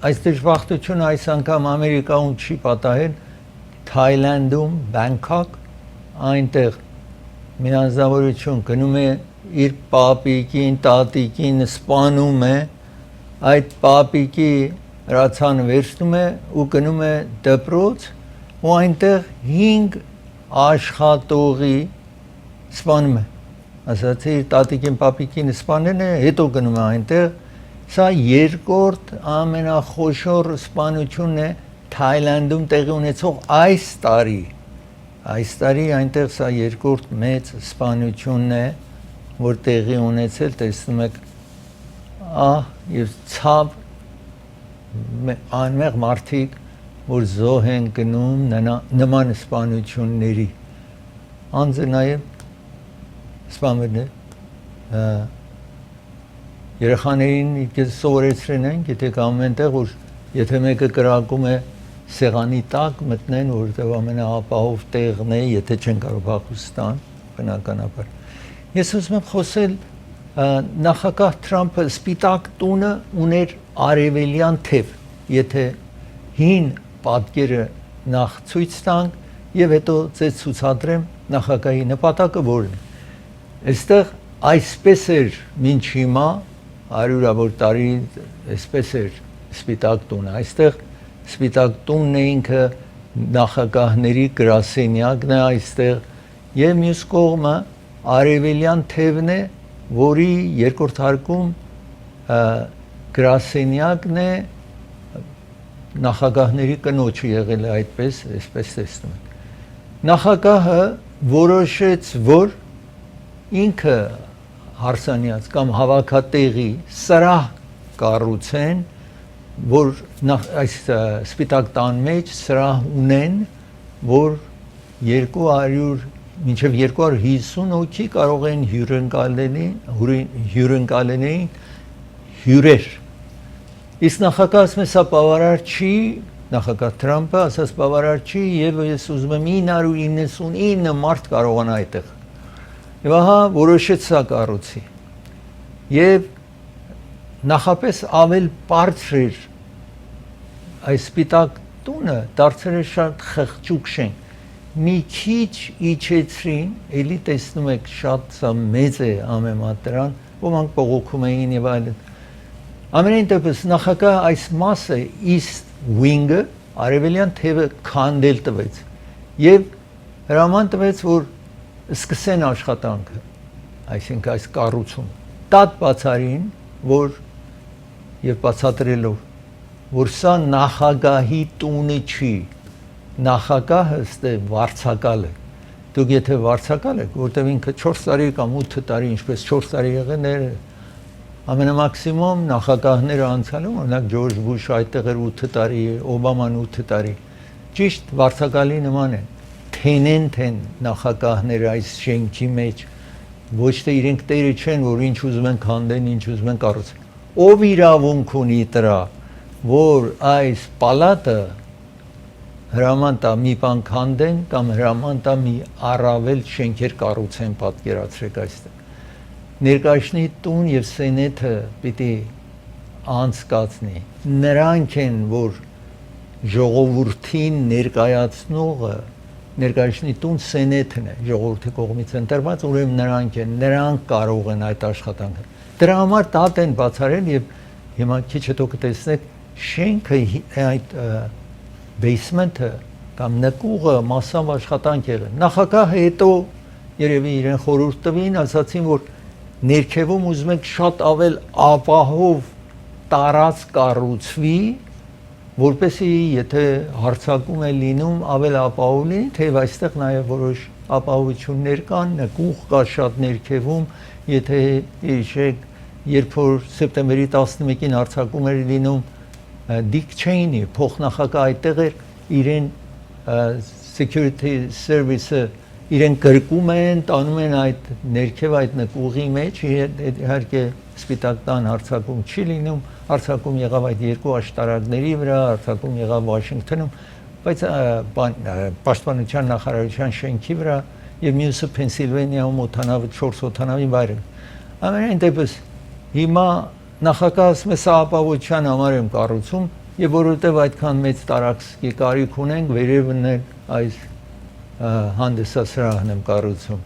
այս դժբախտությունը այս անգամ Ամերիկայում չի պատահել Թայլանդում, Բանգկոկ այնտեղ մի անձնավորություն գնում է իր պապիկին, տատիկին սպանում է, այդ պապիկի հրացանը վերցնում է ու գնում է դպրոց ու այնտեղ 5 աշխատողի սպանում է, ասած իր տատիկին, պապիկին սպանել է, հետո գնում է այնտեղ, սա երկրորդ ամենախոշոր սպանությունն է Թայլանդում տեղի ունեցող այս տարի այնտեղ սա երկրորդ մեծ սպանությունն է որ տեղի ունեցել տեսնում եք եւ ցավ անմեղ մարդիկ որ զոհ են գնում նման սպանությունների անձը նաեւ սպանել է երեխաներին սովորեցրել են գիտեք ամենտեղ որ եթե մեկը կրակում է սեղանի տակ մտնեն որովհետեւ ամենաապահով տեղն է եթե չեն կարող Պակիստան բնականաբար Ես ուզում եմ խոսել նախագահ Թրամփը սպիտակ տունը ուներ արևելյան թև, եթե հին պատկերը նախ ցույց տանք եւ հետո ցույց ցուցադրեմ նախագահի նպատակը որն է։ Այստեղ այսպես էր մինչ հիմա 100-ավոր տարի այսպես էր սպիտակ տունը, այստեղ սպիտակ տունն է ինքը նախագահների գրասենյակն է այստեղ եւ մյուս կողմը Արևելյան թևն է, որի երկրորդ հարկում գրասենյակն է նախագահների կնոջը եղել է այդպես, այսպես տեսնում եք։ Նախագահը որոշեց, որ ինքը հարսանյաց կամ հավաքատեղի սրահ կառուցեն, որ այս սպիտակ տան մեջ սրահ ունեն, որ 200 մինչև 250 հոգի կարող են հյուրընկալենին հյուրեր։ Իսկ նախագահը ասում է սա բավարար չի, նախագահ Թրամփը ասաց բավարար չի եւ ես ուզում եմ 999 մարդ կարողանա այդտեղ։ Եվ ահա որոշեց սա կառուցի։ Եվ նախապես ավել բարձր էր այս սպիտակ տունը դարձել է շատ խղճուկ շենք։ Մի քիչ իջեցրին, էլի տեսնում եք շատ սա մեծ է ամենատրան, ոմանք բողոքում էին եւ այլն։ Ամենայն դեպս նախագահ այս մասը East Wing-ը արևելյան թևը քանդել տվեց եւ հրաման տվեց որ սկսեն աշխատանքը, այսինքն այս կառուցումը։ Տատ բացարին, որ եւ բացատրելով, որ սա նախագահի տունը չի նախագահը ստե վարձակալ է դուք եթե վարձակալ եք որտեղ ինքը 4 տարի կամ 8 տարի ինչպես 4 տարի եղել է ամենամաքսիմում նախագահները անցալում օրինակ Ջորջ Բուշ այդտեղ էր 8 տարի Օբաման 8 տարի ճիշտ վարձակալի նման է թեն նախագահները այս շենքի մեջ ոչ թե իրենք տերը չեն որ ինչ ուզում են քանդեն ինչ ուզում են կառուցեն ով իրավունք ունի դրա որ այս պալատը հրաման տա մի բան քանդեն կամ հրաման տա մի առավել շենքեր կառուցեն պատկերացրեք այստեղ ներկայացնի տուն եւ սենեթը պիտի անցկացնի նրանք են որ ժողովրդին ներկայացնողը ներկայացնի տուն սենեթն է ժողովրդի կողմից ընտրված ուրեմն նրանք կարող են այդ աշխատանքը դրա համար տատ են բացարել եւ հիմա քիչ հետո կտեսնեք շենքը այդ basement-ը կամ նկուղը massավ աշխատանք եղել նախագահը հետո երևի իրեն խորհուրդ տվին ասացին որ ներքևում ուզում եք շատ ավել ապահով տարած կառուցվի որպեսի եթե հարցակում է լինում ավել ապահով լինի, թեև այստեղ նաև որոշ ապահովություններ կան, նկուղ կա շատ ներքևում, եթե հիշեք, երբ որ սեպտեմբերի 11-ին հարցակում էր լինում Դիկ Չեյնի փոխնախագահ այդտեղ էր իրեն security service-ը իրեն գրկում են, տանում են այդ ներքև այդ նկուղի մեջ, իհարկե սպիտակ տան հարցակում չի լինում, հարցակում եղավ այդ երկու աշտարակների վրա, հարցակում եղավ Վաշինգտոնում, բայց պաշտպանության նախարարության շենքի վրա եւ մյուսը Փենսիլվանիայում օդանավը 4 օդանավի վայր։ Ամենայն դեպս հիմա նախագահը ասում է սա ապահովության համար եմ կառուցում եւ որովհետեւ այդքան մեծ տարածքի կարիք ունենք վերևն էլ այս հանդեսասրահն եմ կառուցում։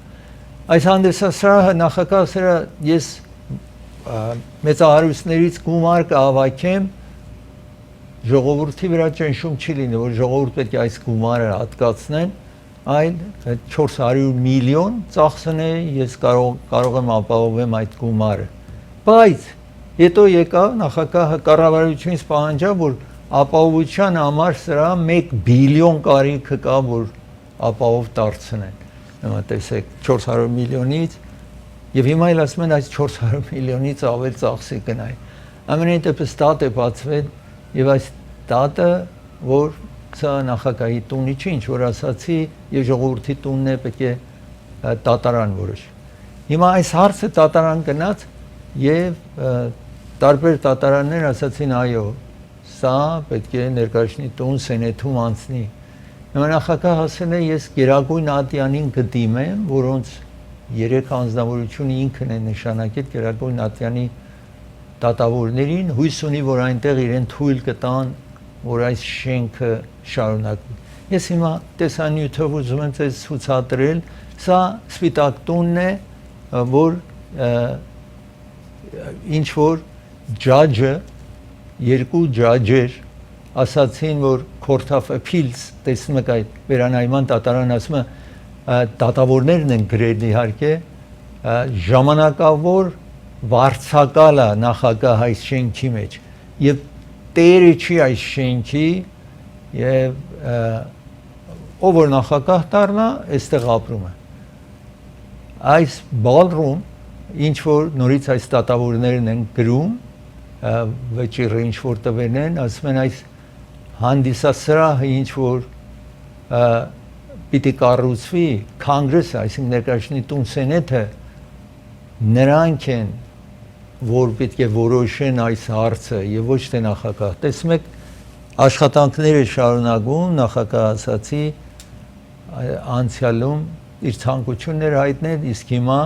Այս հանդեսասրահը նախագահը ես մեծահարուստներից գումար կհավաքեմ ժողովրդի վրա ճնշում չի լինի, որ ժողովուրդ պետք է այս գումարը հատկացնեն, այլ 400 միլիոն ծախսն է, ես կարող եմ ապահովեմ այդ գումարը։ Բայց հետո եկավ նախագահը կառավարությունից պահանջավ, որ ապահովության համար սրա 1 բիլիոն կարիքը կա, որ ապահով դարձնեն։ Հիմա տեսեք 400 միլիոնից եւ հիմա էլ ասում են այս 400 միլիոնից ավել ծախսի գնայ։ Ամենայն դեպս դատ է բացվել եւ այս դատը, որ սա նախագահի տունի չի, ինչ որ ասացի, եւ ժողովրդի տունն է, պետք է դատարան որոշ։ Հիմա այս հարցը դատարան գնաց եւ տարբեր դատարաններ ասացին այո, սա պետք է ներկայացնի տուն սենեթում անցնի։ Հիմա նախագահը ասել է ես Գերագույն ատյանին կդիմեմ, որոնց 3 անձնավորությունը ինքն է նշանակել Գերագույն ատյանի դատավորներին, հույս ունի, որ այնտեղ իրեն թույլ կտան, որ այս շենքը շարունակվի։ Ես հիմա տեսանյութով ուզում եմ ձեզ ցուցադրել, սա սպիտակ տունն է, որ ինչ որ ջաջը, երկու ջաջեր ասացին, որ Court of Appeals, տեսնում եք այդ վերանայման դատարան ասում է դատավորներն են գրել իհարկե ժամանակավոր վարձակալը նախագահ այս շենքի մեջ եւ տերը չի այս շենքի եւ ով որ նախագահ դառնա, այստեղ ապրում է։ Այս ballroom ինչ որ նորից այս դատավորներն են գրում, վճիռը ինչ որ տվել են, ասում են այս հանդիսասրահը ինչ որ պիտի կառուցվի կոնգրեսը, այսինքն ներկայացնի տուն սենեթը, նրանք են, որ պետք է որոշեն այս հարցը եւ ոչ թե նախագահ։ Տեսնում եք, աշխատանքները շարունակում, նախագահ ասացի անցյալում իր ցանկությունները հայտնել, իսկ հիմա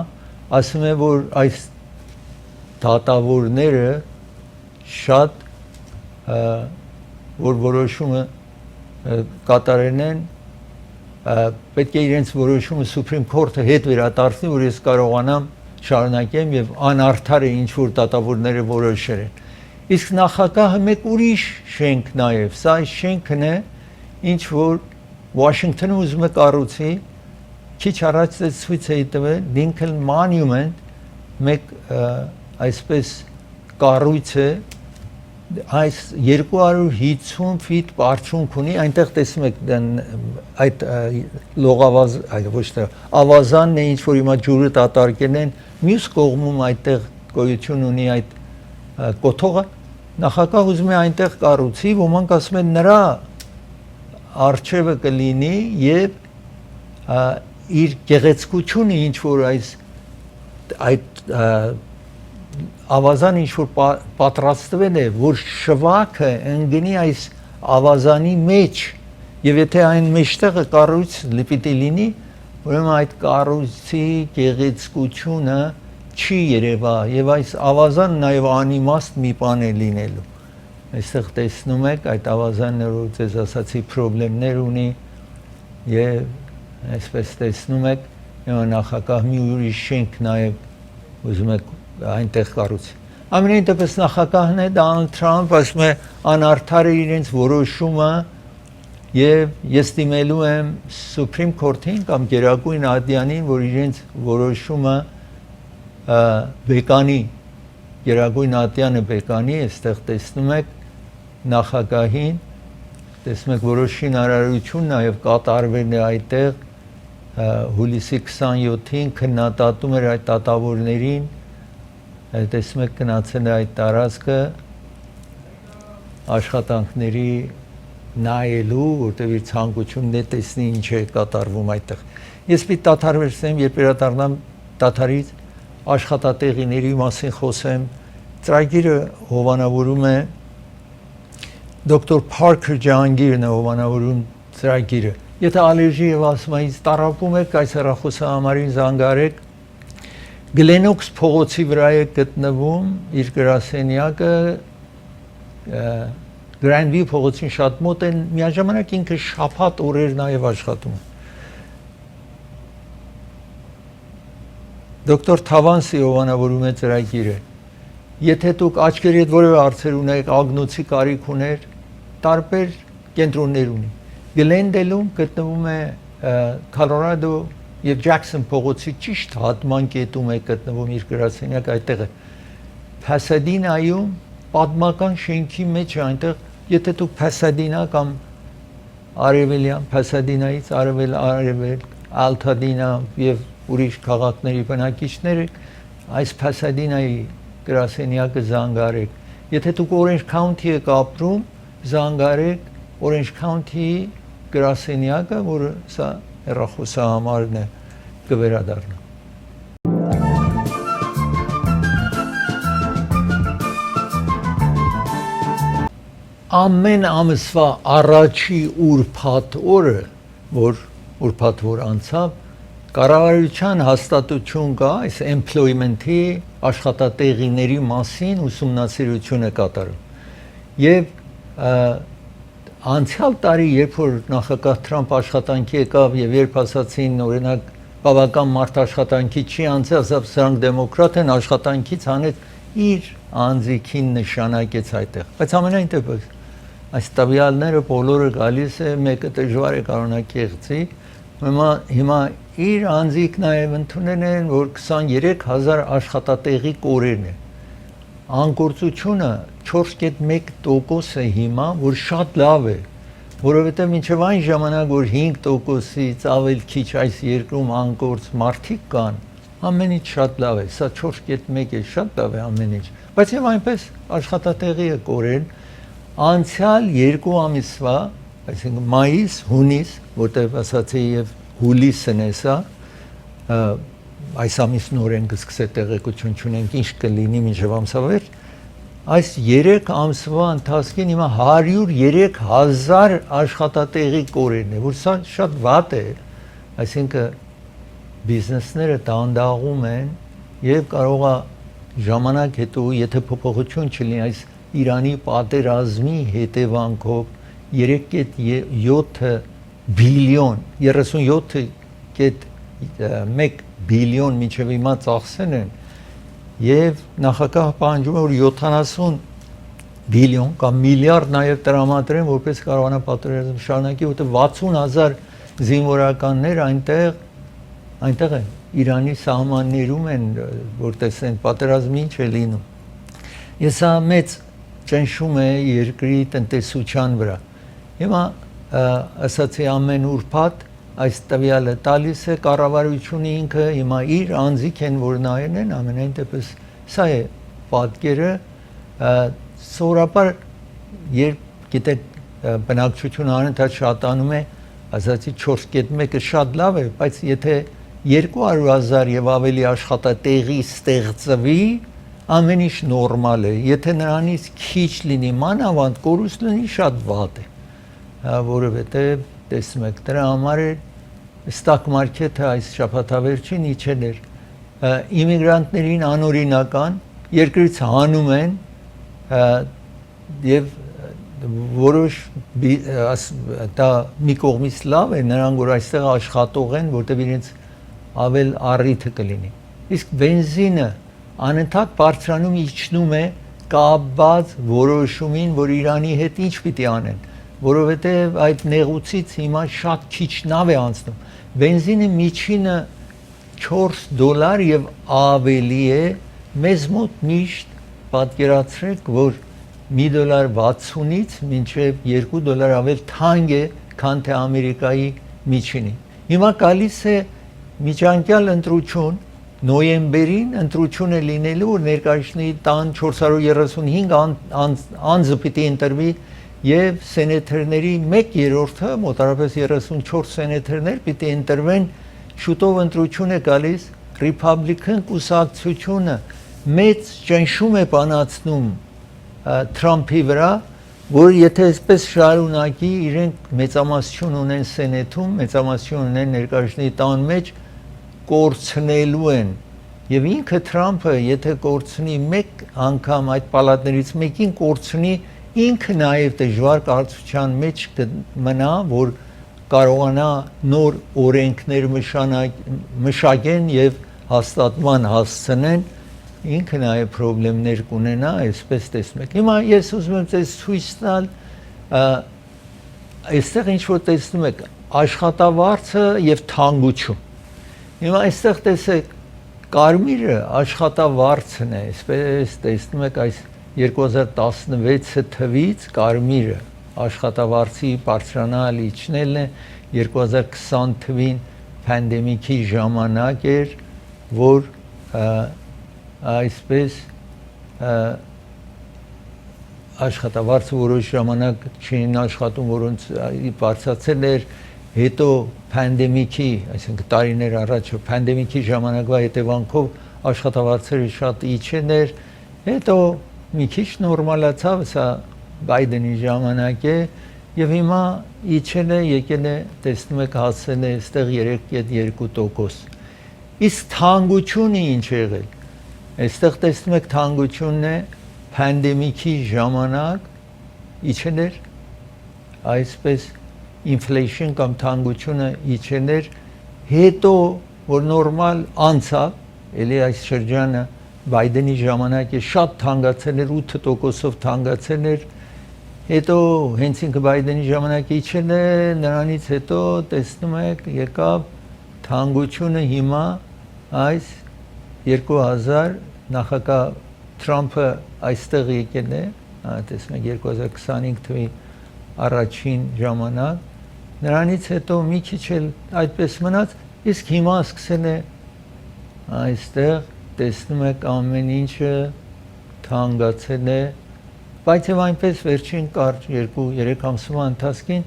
ասում է, որ այս դատավորները շատ որ որոշումը կատարեն են, պետք է իրենց որոշումը Supreme Court-ը հետ վերադարձնի, որ ես կարողանամ շարունակեմ եւ անարդար է ինչ որ դատավորները որոշել են։ Իսկ նախագահը մեկ ուրիշ շենք նաեւ, սա այս շենքն է, ինչ որ Վաշինգտոնում ուզում է կառուցի, քիչ առաջ ցույց էի տվել Lincoln Monument, մեկ այսպես կառույց է, այս 250 ֆիտ բարձունք ունի, այնտեղ տեսնում եք այդ լողավազ, այլ ոչ թե ավազանն է, ինչ որ հիմա ջուրը դատարկել են, մյուս կողմում այդտեղ գոյություն ունի այդ կոթողը, նախագահ ուզում է այնտեղ կառուցի, ոմանք ասում են նրա արժևը կլինի եւ իր գեղեցկությունը ինչ որ այդ ավազան ինչ որ պատրաստվել է, որ շվաքը ընկնի այս ավազանի մեջ եւ եթե այն մեջտեղը կառույց պիտի լինի, ուրեմն այդ կառույցի գեղեցկությունը չի երևա եւ այս ավազան նաեւ անիմաստ մի բան է լինելու։ Այստեղ տեսնում եք այդ ավազանը, որ ձեզ ասացի խնդիրներ ունի եւ այսպես տեսնում եք, նախագահ մի ուրիշ շենք նաեւ ուզում եք այնտեղ կառուցի։ Ամենայն դեպս նախագահն է Դոնալդ Թրամփ ասում է անարդար է իրենց որոշումը եւ ես դիմելու եմ Supreme Court-ին կամ Գերագույն ատյանին, որ իրենց որոշումը բեկանի, Գերագույն ատյանը բեկանի, այստեղ տեսնում եք նախագահին տեսնում եք որոշ շինարարություն նաև կատարվել է այդտեղ հուլիսի 27-ին քննադատում էր այդ դատավորներին տեսնում եք գնացել է այդ տարածքը աշխատանքների նայելու որտեղ իր ցանկությունն է տեսնի ինչ է կատարվում այդտեղ ես պիտի դադարեցնեմ երբ վերադառնամ դադարից աշխատատեղիների մասին խոսեմ ծրագիրը հովանավորում է դոկտոր Փարքեր Ջահանգիրն է հովանավորում ծրագիրը եթե ալերժի եւ ասմայից տարապում եք այս հեռախոսահամարին զանգարեք Գլենոքս փողոցի վրա է գտնվում իր գրասենյակը Գրանվի փողոցին շատ մոտ են միաժամանակ ինքը շաբաթ օրեր նաեւ աշխատում Դոկտոր Թավանսի հովանավորում է ծրագիրը Եթե դուք աչքերի հետ որևէ հարցեր ունեք, ագնոցի կարիք ուներ, տարբեր կենտրոններ ունի։ Գլենդելում գտնվում է Կոլորադո եւ Ջաքսոն փողոցի ճիշտ հատման կետում է գտնվում իր գրասենյակը այդտեղ է։ Փասադինայում պատմական շենքի մեջ է այնտեղ, եթե դուք Փասադինա կամ Արևելյան Փասադինայից արևել Ալթադինա եւ ուրիշ քաղաքների բնակիչները այս Փասադինայի գրասենյակը զանգարեք եթե դուք Orange County եք ապրում զանգարեք Orange County գրասենյակը որը սա հեռախոսահամարն է կվերադառնա ամեն ամսվա առաջի ուրբաթ օրը որ ուրբաթ որ անցավ Կառավարության հաստատություն կա այս employment-ի աշխատատեղիների մասին ուսումնասիրություն է կատարում եւ անցյալ տարի երբ որ նախագահ Թրամփ աշխատանքի եկավ եւ երբ ասացին օրինակ բավական մարդ աշխատանքի չի անցել սրանք դեմոկրատ են աշխատանքից հանեց իր անձիկին նշանակեց այդտեղ բայց ամենայն դեպս այս տվյալները բոլորը գալիս է մեկը դժվար է կարողանա հիմա իր անձիկ նաև ընդունել են, որ 23000 աշխատատեղի կորերն է։ Անկործությունը 4.1% է հիմա, որ շատ լավ է, որովհետև մինչև այն ժամանակ, որ 5%-ից ավել քիչ այս երկրում անկորձ մարդիկ կան, ամեն ինչ շատ լավ է, սա 4.1 է, շատ լավ է ամեն ինչ։ Բայց եւ այնպես աշխատատեղի է կորել, անցյալ 2 ամիսվա, այսինքն մայիս, հունիս, որտեղ ասացի եւ հուլիսն է սա այս ամիսն նորեն կսկսե տեղեկություն չունենք ինչ կլինի մինչև ամսավերջ այս 3 ամսվա ընթացքին հիմա 103,000 աշխատատեղի կորերն է որ սա շատ վատ է այսինքն բիզնեսները դանդաղում են եւ կարող է ժամանակ հետո եթե փոփոխություն չլինի այս Իրանի պատերազմի հետևանքով 3.7 բիլիոն 37.1 բիլիոն մինչև հիմա ծախսեն են եւ նախագահ պահանջում է որ 70 բիլիոն կամ միլիարդ նաեւ տրամադրեն որպես կարողանա պատերազմ շարունակի որտեղ 60000 զինվորականներ այնտեղ են Իրանի սահմաններում են որ տեսեն պատերազմը ինչ է լինում ես սա մեծ ճնշում է երկրի տնտեսության վրա հիմա ասացի ամեն ուրբաթ այս տվյալը տալիս է կառավարությունը ինքը հիմա իր անձիկ են որ նայեն են ամենայն դեպս սա է պատկերը սովորաբար երբ գիտեք բնակչությունը անընդհատ շատանում է ասացի 4.1-ը շատ լավ է բայց եթե 200,000 եւ ավելի աշխատատեղի ստեղծվի ամեն ինչ նորմալ է եթե նրանից քիչ լինի մանավանդ կորուստ լինի շատ վատ է որովհետև տեսնում եք դրա համար է stock market-ը այս շաբաթավերջին իջել էր իմիգրանտներին անօրինական երկրից հանում են եւ որոշ դա մի կողմից լավ է նրանք որ այստեղ աշխատող են որտեղ իրենց ավել առիթը կլինի իսկ բենզինը անընդհատ բարձրանում իջնում է կապված որոշումին որ Իրանի հետ ինչ պիտի անեն որովհետև այդ նեղուցից հիմա շատ քիչ նավ է անցնում բենզինը միջինը $4 եւ ավելի է մեզ մոտ միշտ պատկերացրեք որ $1.60-ից մինչև $2 ավել թանկ է, քան թե Ամերիկայի միջինը։ Հիմա գալիս է միջանկյալ ընտրություն, նոյեմբերին ընտրություն է լինելու, որ ներկայացնի տան 435 անձը պիտի ընտրվի եւ սենատորների 1/3-ը, մոտավորապես 34 սենատորներ պիտի ընտրվեն, շուտով ընտրություն է գալիս, Republican կուսակցությունը մեծ ճնշում է բանացնում Թրամփի վրա, որ եթե այսպես շարունակի, իրենք մեծամասնություն ունեն սենատում, մեծամասնություն ունեն ներկայացնի տան մեջ, կորցնելու են եւ ինքը Թրամփը եթե կորցնի մեկ անգամ այդ պալատներից մեկին կորցնի, ինքը նաեւ դժվար կարծության մեջ կմնա, որ կարողանա նոր օրենքներ մշակեն եւ հաստատման հասցնեն, ինքը նաեւ խնդիրներ կունենա, այսպես տեսնում եք։ Հիմա ես ուզում եմ ձեզ ցույց տալ, այստեղ ինչ որ տեսնում եք, աշխատավարձը եւ թանկություն։ Հիմա այստեղ տեսեք, կարմիրը աշխատավարձն է, այսպես տեսնում եք, այս 2016 թվից կարմիրը աշխատավարձի բարձրանալ իջնելն է, 2020 թվին պանդեմիկի ժամանակ էր, որ այսպես աշխատավարձը որոշ ժամանակ չէին աշխատում, որոնց բարձրացել էր, հետո պանդեմիկի, այսինքն տարիներ առաջ պանդեմիկի ժամանակվա հետևանքով աշխատավարձերը շատ իջել էր, հետո մի քիչ նորմալացավ, սա Բայդենի ժամանակ է եւ հիմա իջել է, եկել է, տեսնում եք, հասել է այստեղ 3.2%։ Իսկ թանկությունը ինչ եղել։ Այստեղ տեսնում եք թանկությունն է պանդեմիկի ժամանակ իջել էր, այսպես inflation կամ թանկությունը իջել էր, հետո որ նորմալ անցավ, ելի այս շրջանը Բայդենի ժամանակ է շատ թանկացել էր, 8%-ով թանկացել էր, հետո հենց ինքը Բայդենի ժամանակ իջել է, նրանից հետո տեսնում եք եկավ թանկությունը հիմա այս 2000 նախագահ Թրամփը այստեղ եկել է, տեսնում եք 2025 թվի առաջին ժամանակ, նրանից հետո մի քիչ էլ այդպես մնաց, իսկ հիմա սկսել է այստեղ տեսնում եք ամեն ինչը թանկացել է, բայց եւ այնպես վերջին կարճ 2-3 ամսվա ընթացքին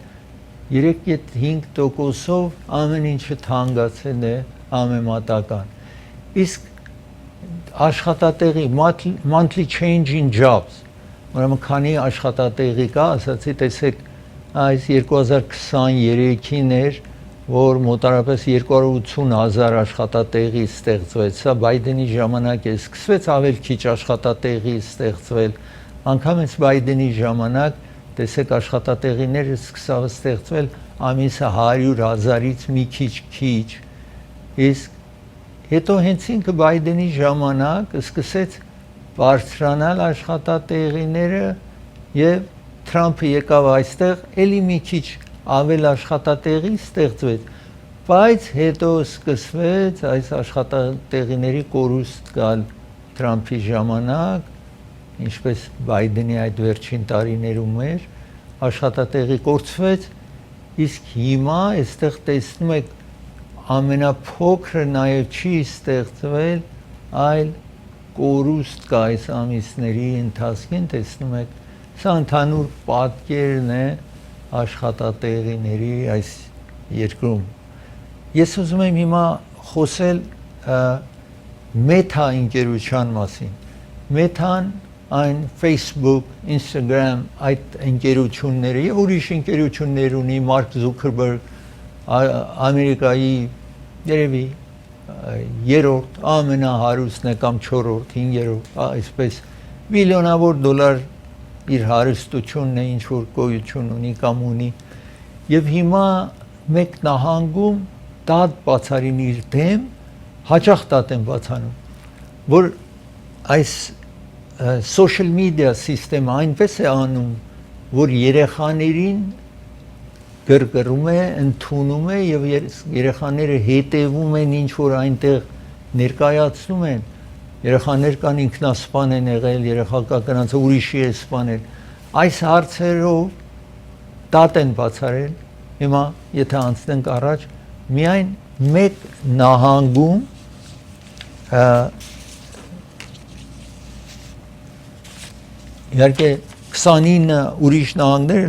3.5%-ով ամեն ինչը թանկացել է ամեմատական։ Իսկ աշխատատեղի monthly change in jobs, ուրեմն քանի աշխատատեղի կա, ասացի տեսեք, այս 2023-ին էր, որ մոտավորապես 280,000 աշխատատեղի ստեղծվեց, սա Բայդենի ժամանակ է սկսվեց, ավել քիչ աշխատատեղի ստեղծվել, անգամ այս Բայդենի ժամանակ, տեսեք աշխատատեղիները սկսավ ստեղծվել ամիսը 100,000-ից մի քիչ, իսկ հետո հենց ինքը Բայդենի ժամանակ սկսեց բարձրանալ աշխատատեղիները եւ Թրամփը եկավ այստեղ, ելի մի քիչ ավել աշխատատեղի ստեղծվեց, բայց հետո սկսվեց այս աշխատատեղիների կորուստ գալ Թրամփի ժամանակ, ինչպես Բայդենի այդ վերջին տարիներում էր, աշխատատեղի կորցվեց, իսկ հիմա այստեղ տեսնում եք ամենափոքրը նաև չի ստեղծվել, այլ կորուստ կա այս ամիսների ընթացքին, տեսնում եք, սա ընդհանուր պատկերն է աշխատատեղիների այս երկրում։ Ես ուզում եմ հիմա խոսել Meta ընկերության մասին։ Meta-ն այն Facebook, Instagram, այդ ընկերությունները եւ ուրիշ ընկերություններ ունի, Մարկ Զուքերբերգ, Ամերիկայի երևի երրորդ ամենահարուստն է կամ չորրորդ, հինգերորդ, այսպես միլիոնավոր դոլար իր հարստությունն է, ինչ որ գոյություն ունի կամ ունի, եւ հիմա մեկ նահանգում դատ բացարին իր դեմ, հաճախ դատ են բացանում, որ այս social media system-ը այնպես է անում, որ երեխաներին գրգռում է, ընդունում է եւ երեխաները հետևում են ինչ որ այնտեղ ներկայացնում են, երեխաներ կան ինքնասպան են եղել, երեխա կա գնացել ուրիշի է սպանել։ Այս հարցերով դատ են բացարել։ Հիմա եթե անցնենք առաջ, միայն մեկ նահանգում իհարկե 29 ուրիշ նահանգներ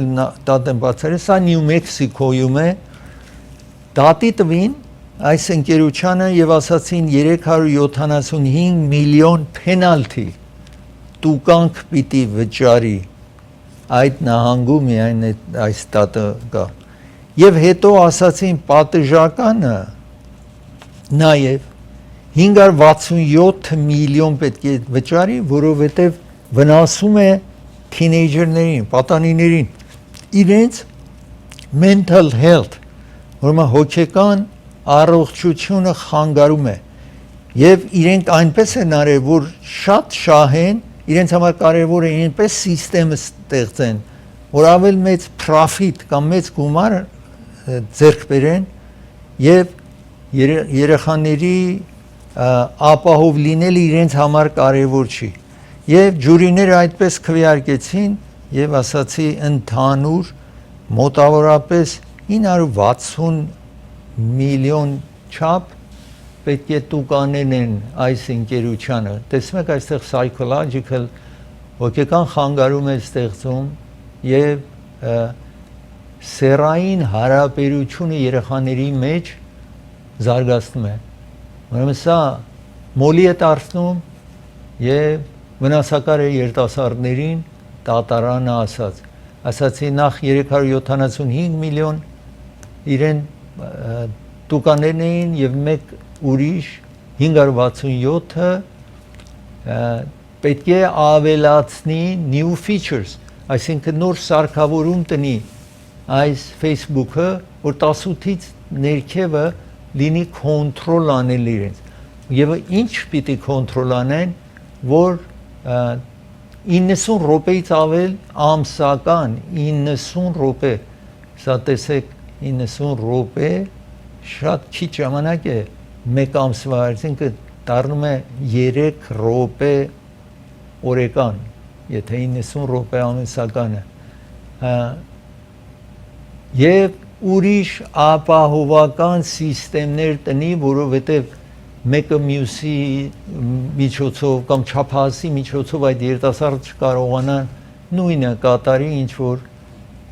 դատ են բացարել, սա Նյու Մեքսիկոյում է, դատի տվին այս ընկերությանը եւ ասացին 375 միլիոն փենալթի տուկանք պիտի վճարի այդ նահանգում միայն այս դատը կա եւ հետո ասացին պատժականը նաեւ 567 միլիոն պետք է վճարի, որովհետեւ վնասում է թինեյջերներին, պատանիներին, իրենց mental health, որը հոգեկան առողջությունը խանգարում է եւ իրենք այնպես են արել, որ շատ շահեն, իրենց համար կարեւոր է այնպես համակարգ ստեղծեն, որ ավելի մեծ profit կամ մեծ գումար ձեռք բերեն եւ երեխաների ապահով լինելը իրենց համար կարեւոր չի։ Եվ ջուրիները այդպես քվեարկեցին եւ ասացի ընդհանուր մոտավորապես 960 միլիոն չափ պետք է տուկանեն են այս ընկերությանը։ Տեսնում եք այստեղ psychological հոգեկան խանգարում է ստեղծում եւ սերային հարաբերությունը երեխաների մեջ զարգացնում է։ Ուրեմն սա մոլի է դարձնում եւ վնասակար է երիտասարդներին, դատարանը ասացի նախ 375 միլիոն իրեն տուկաներն էին եւ մեկ ուրիշ 567-ը պետք է ավելացնի new features, այսինքն նոր սարքավորում տնի այս Facebook-ը, որ 18-ից ներքևը լինի կոնտրոլ անել իրենց։ Եվ ինչ պիտի կոնտրոլ անեն, որ 90 րոպեից ավել ամսական 90 րոպե, սա տեսեք 90 րոպե շատ քիչ ժամանակ է մեկ ամսվա, այսինքն դառնում է 3 րոպե օրական, եթե 90 րոպե ամսականը։ Եվ ուրիշ ապահովական համակարգեր տնի, որովհետև մեկը մյուսի միջոցով կամ չափահասի միջոցով այդ երիտասարդ չկարողանան նույնը կատարի, ինչ որ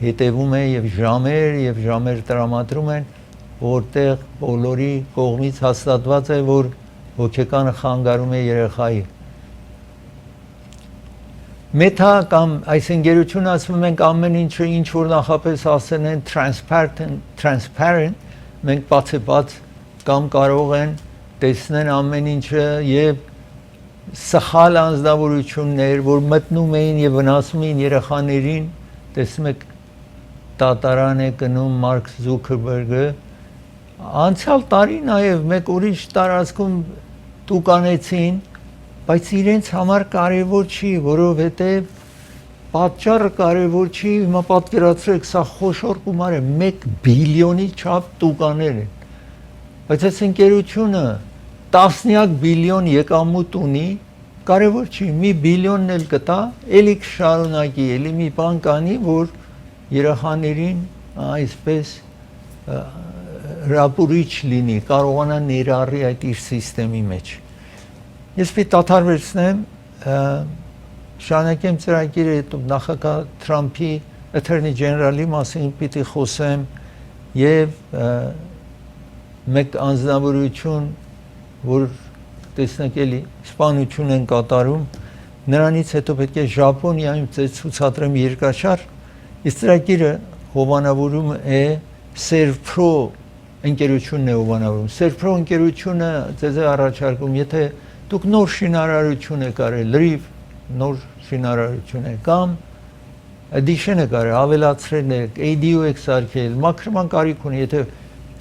հետևում է եւ ժամեր տրամադրում են, որտեղ բոլորի կողմից հաստատված է, որ հոգեկանը խանգարում է երեխայի։ Մետա կամ այս ընկերությունը ասում ենք ամեն ինչը ինչ որ նախապես ասեն են transparent, մենք բացեբաց կամ կարող են տեսնեն ամեն ինչը եւ սխալ անձնավորություններ, որ մտնում էին եւ վնասում էին երեխաներին, տեսնում եք դատարան է գնում Մարկ Զուկերբերգը, անցյալ տարի նաեւ մեկ ուրիշ տարածքում տուկանեցին, բայց իրենց համար կարևոր չի, որովհետեւ պատճառը կարևոր չի, հիմա պատկերացրեք, սա խոշոր գումար է, 1 բիլիոնի չափ տուկաներ են, բայց այս ընկերությունը տասնյակ բիլիոն եկամուտ ունի, կարևոր չի, մի բիլիոնն էլ կտա, էլի կշարունակի, էլի մի բան կանի, որ երեխաներին այսպես հրապուրիչ լինի, կարողանա ներառի այդ իր համակարգի մեջ։ Ես պիտի դադարեցնեմ, շարունակեմ ծրագիրը, նախագահ Թրամփի Attorney General-ի մասին պիտի խոսեմ եւ մեկ անձնավորություն, որ տեսնեք էլի սպանություն են կատարում, նրանից հետո պետք է Ժապոնիայում ցուցադրեմ երկրաշարժ, իսկ ծրագիրը հովանավորում է Servpro ընկերությունն է հովանավորում։ Servpro ընկերությունը ձեզ է առաջարկում, եթե դուք նոր շինարարություն եք արել, լրիվ նոր շինարարություն եք, կամ addition եք արել, ավելացրել եք, ADU եք սարքել, մաքրման կարիք ունի, եթե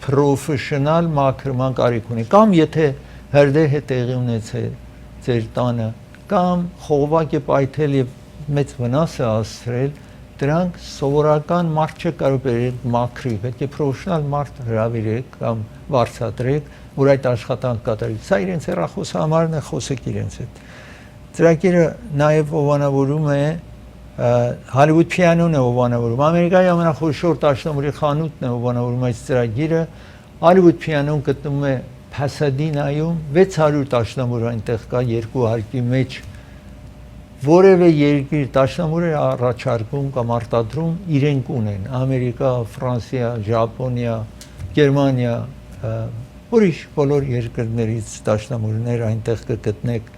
professional մաքրման կարիք ունի, կամ եթե հրդեհ է տեղի ունեցել ձեր տանը, կամ խողովակ է պայթել եւ մեծ վնաս է հասցրել, դրանք սովորական մարդ չկարող բերեք մաքրի, պետք է պրոֆեսիոնալ մարդ հրավիրեք կամ վարձատրեք, որ այդ աշխատանք կատարի։ Սա իրենց հեռախոսահամարն է, խոսեք իրենց հետ։ Ծրագիրը նաև հովանավորում է Hollywood Piano-ն է հովանավորում։ Ամերիկայի ամենախոշոր դաշնամուրի խանութն է հովանավորում այս ծրագիրը։ Hollywood Piano-ն գտնվում է Pasadena-ում, 600 դաշնամուր այնտեղ կա, երկու հարկի մեջ որևէ երկիր դաշնամուրը առաջարկում կամ արտադրում իրենք ունեն, Ամերիկա, Ֆրանսիա, Ճապոնիա, Գերմանիա, ուրիշ բոլոր երկրներից դաշնամուրներ այնտեղ կգտնեք։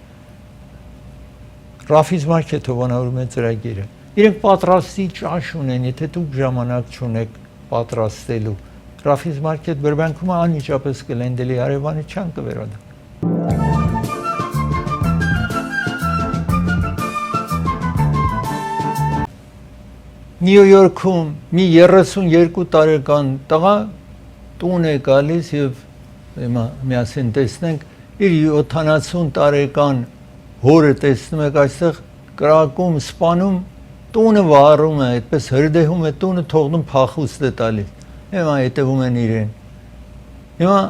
Ռաֆիզ Մարքեթ հովանավորում է ծրագիրը։ Իրենք պատրաստի ճաշ ունեն, եթե դուք ժամանակ չունեք պատրաստելու։ Ռաֆիզ Մարքեթ Բրբանքում անմիջապես կլենդելի հարևանը չան կվերադա։ Նյու Յորքում մի 32 տարեկան տղա տուն է գալիս եւ միասին տեսնենք իր 70 տարեկան հորը տեսնում եք այստեղ կրակում, սպանում, տունը վառում է, այդպես հրդեհում է տունը, թողնում փախուստ է տալիս։ Հիմա հետևում են իրեն։ Հիմա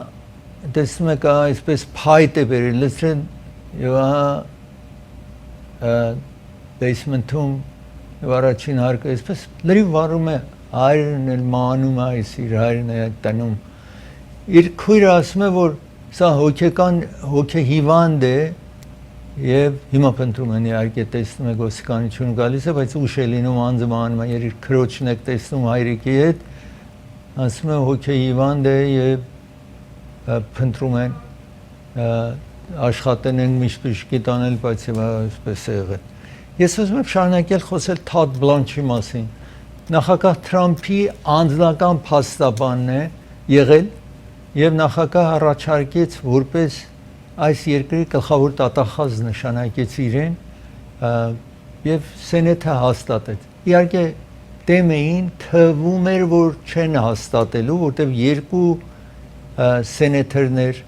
տեսնում եք այսպես փայտ է բերել, լսրեն եւ basement-ում եւ առաջին հարկը այսպես լրիվ վառում է, հայրն էլ մանում է, այս իր հայրն է տանում։ Իր քույրը ասում է, որ սա հոգեհիվանդ է եւ հիմա փնտրում են իհարկե տեսնում եք ոստիկանություն գալիս է, բայց ուշ է լինում անձը մանում է, իր քրոջն եք տեսնում հայրիկի հետ, ասում է հոգեհիվանդ է եւ փնտրում են աշխատեն են միշտ բժշկի տանել, բայց եւ այսպես է եղել։ Ես ուզում եմ շարունակել խոսել Թոդ Բլանչի մասին։ Նախագահ Թրամփի անձնական փաստաբանն է եղել եւ նախագահ առաջարկեց որպես այս երկրի գլխավոր տատախազ նշանակեց իրեն եւ սենեթը հաստատեց։ Իհարկե դեմ էին, թվում էր որ չեն հաստատելու, որտեւ երկու սենեթերներ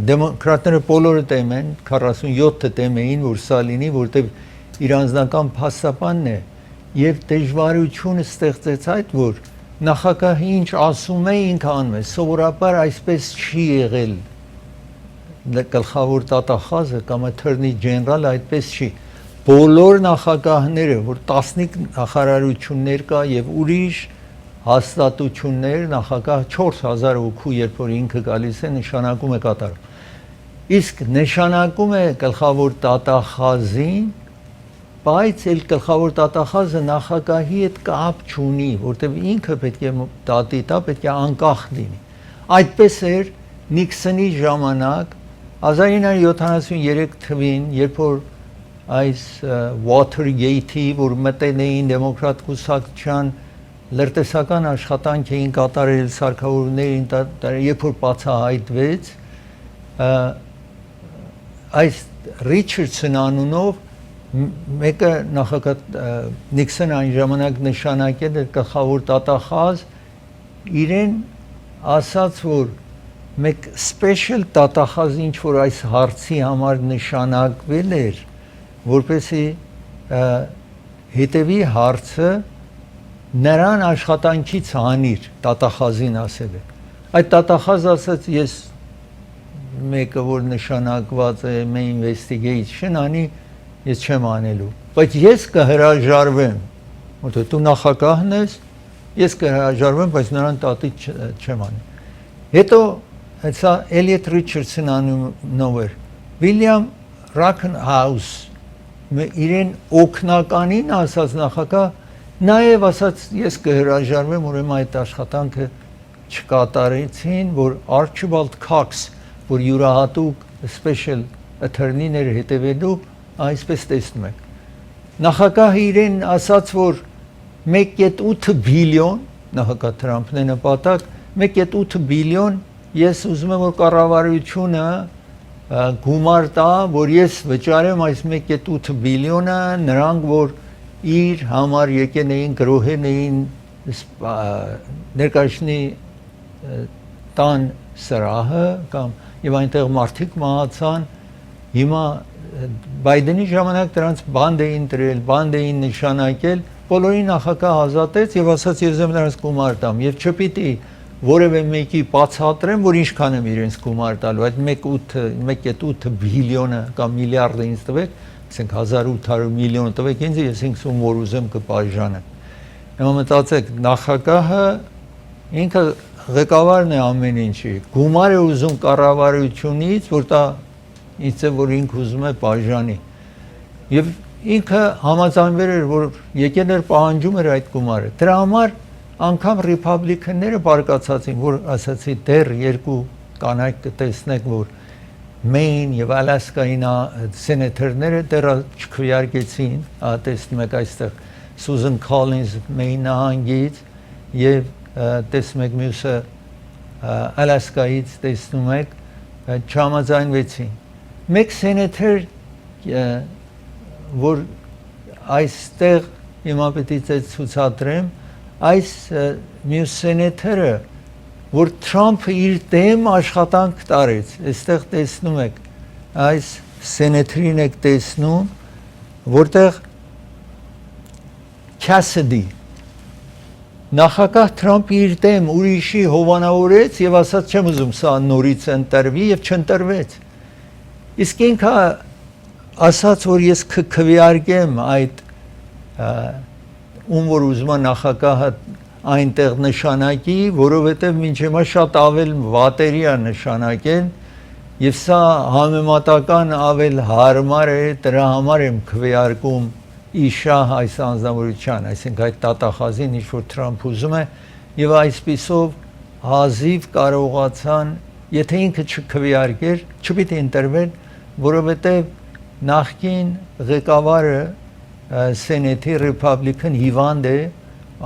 դեմոկրատները բոլորը դեմ են, 47-ը դեմ էին, որ սա լինի, որտեւ իր անձնական փաստաբանն է եւ դժվարությունը ստեղծեց այդ որ նախագահը ինչ ասում է ինքը անում է սովորաբար այսպես չի եղել գլխավոր տատախազը կամ attorney general այդպես չի բոլոր նախագահները որ 15 նախարարություններ կա եւ ուրիշ հաստատություններ նախագահ 4000 հոգու երբ որ ինքը գալիս է նշանակում է կատարում իսկ նշանակում է գլխավոր տատախազին բայց էլ գլխավոր տատախազը նախագահի հետ կապ չունի, որտեղ ինքը պետք է դատի տա, պետք է անկախ լինի։ Այդպես էր Նիքսոնի ժամանակ 1973 թվականին, երբ որ այս Watergate-ի, որ մտել էին դեմոկրատ կուսակցության լրտեսական աշխատանք էին կատարել սարքավորումներին, երբ որ բացահայտվեց այս Ռիչարդսոն անունով մեկը նախագահ Նիքսոնը այն ժամանակ նշանակել էր գլխավոր տատախազ իրեն ասաց որ մեկ սպեշիալ տատախազ ինչ որ այս հարցի համար նշանակվել էր որպեսզի հետևի հարցը նրան աշխատանքից հանիր տատախազին ասել է այդ տատախազը ասաց ես մեկը որ նշանակված է մի investigation անի ես չեմ անելու, բայց ես կհրաժարվեմ, որտեղ դու նախագահն ես, ես կհրաժարվեմ, բայց նրան տատի չեմ անի։ Հետո հեսա Էլիոտ Ռիչարդսոն անունով էր, Վիլյամ Ռաքենհաուս, իրեն օգնականին ասաց նախագահ, նաև ասաց ես կհրաժարվեմ, ուրեմն այդ աշխատանքը չկատարեցին, որ Archibald Cox, որ յուրահատուկ special attorney-ներ հետևելու այսպես տեսնում եք նախագահը իրեն ասաց որ 1.8 բիլիոն նախագահ Թրամփն է նպատակ 1.8 բիլիոն ես ուզում եմ որ կառավարությունը գումար տա որ ես վճարեմ այս 1.8 բիլիոնը նրանք որ իր համար եկեն էին գրոհեն էին ներկայացնի տան սրահը կամ եւ այնտեղ մարդիկ մահացան հիմա Բայդենի ժամանակ դրանց բանդ էին դրել, բանդ էին նշանակել, բոլորի նախագահ ազատեց եւ ասաց ես եմ նրանց գումար տամ եւ չպիտի որևէ մեկի բացատրեմ որ ինչքան եմ իրենց գումար տալու այդ 1.8 բիլիոնը կամ միլիարդը ինձ տվեք ասենք 1800 միլիոն տվեք ինձ ես ինքս ում որ ուզեմ կբաժանեմ հիմա մտածեք նախագահը ինքը ղեկավարն է ամեն ինչի գումար է ուզում կառավարությունից որ դա ինձ է որ ինքը ուզում է բաժանի եւ ինքը համաձայնվել էր որ եկել էր պահանջում էր այդ գումարը դրա համար անգամ ռիփաբլիկանները բարկացածին որ ասացի դեռ երկու կանայք կտեսնեք որ Մեյն եւ Ալասկայի սենատորները դեռ չքվեարկեցին տեսնում եք այստեղ Սուզան Քոլինզ Մեյն նահանգից եւ տեսնում եք մյուսը Ալասկայից տեսնում եք չհամաձայնվեցին մեկ սենատոր որ այստեղ հիմա պետք է ցուցադրեմ այս մյուս սենատորը որ Թրամփը իր դեմ աշխատանք տարեց այստեղ տեսնում եք այս սենատորին եք տեսնում որտեղ Քասիդի նախագահ Թրամփը իր դեմ ուրիշի հովանավորեց եւ ասաց չեմ ուզում սա նորից ընտրվի եւ չընտրվեց իսկ ինքը ասաց որ ես կքվեարկեմ այդ ում որ ուզում է նախագահը այնտեղ նշանակի, որովհետև մինչ հիմա շատ ավել վատերի է նշանակեն եւ սա համեմատական ավել հարմար է դրա համար եմ քվեարկում իշա այս անձնավորության, այսինքն այդ տատախազին ինչ որ Թրամփ ուզում է եւ այսպիսով հազիվ կարողացան, եթե ինքը չքվեարկեր, չպիտի ընտրվեն, որովհետև նախկին ղեկավարը Սենեթի Ռիփաբլիկան հիվանդ է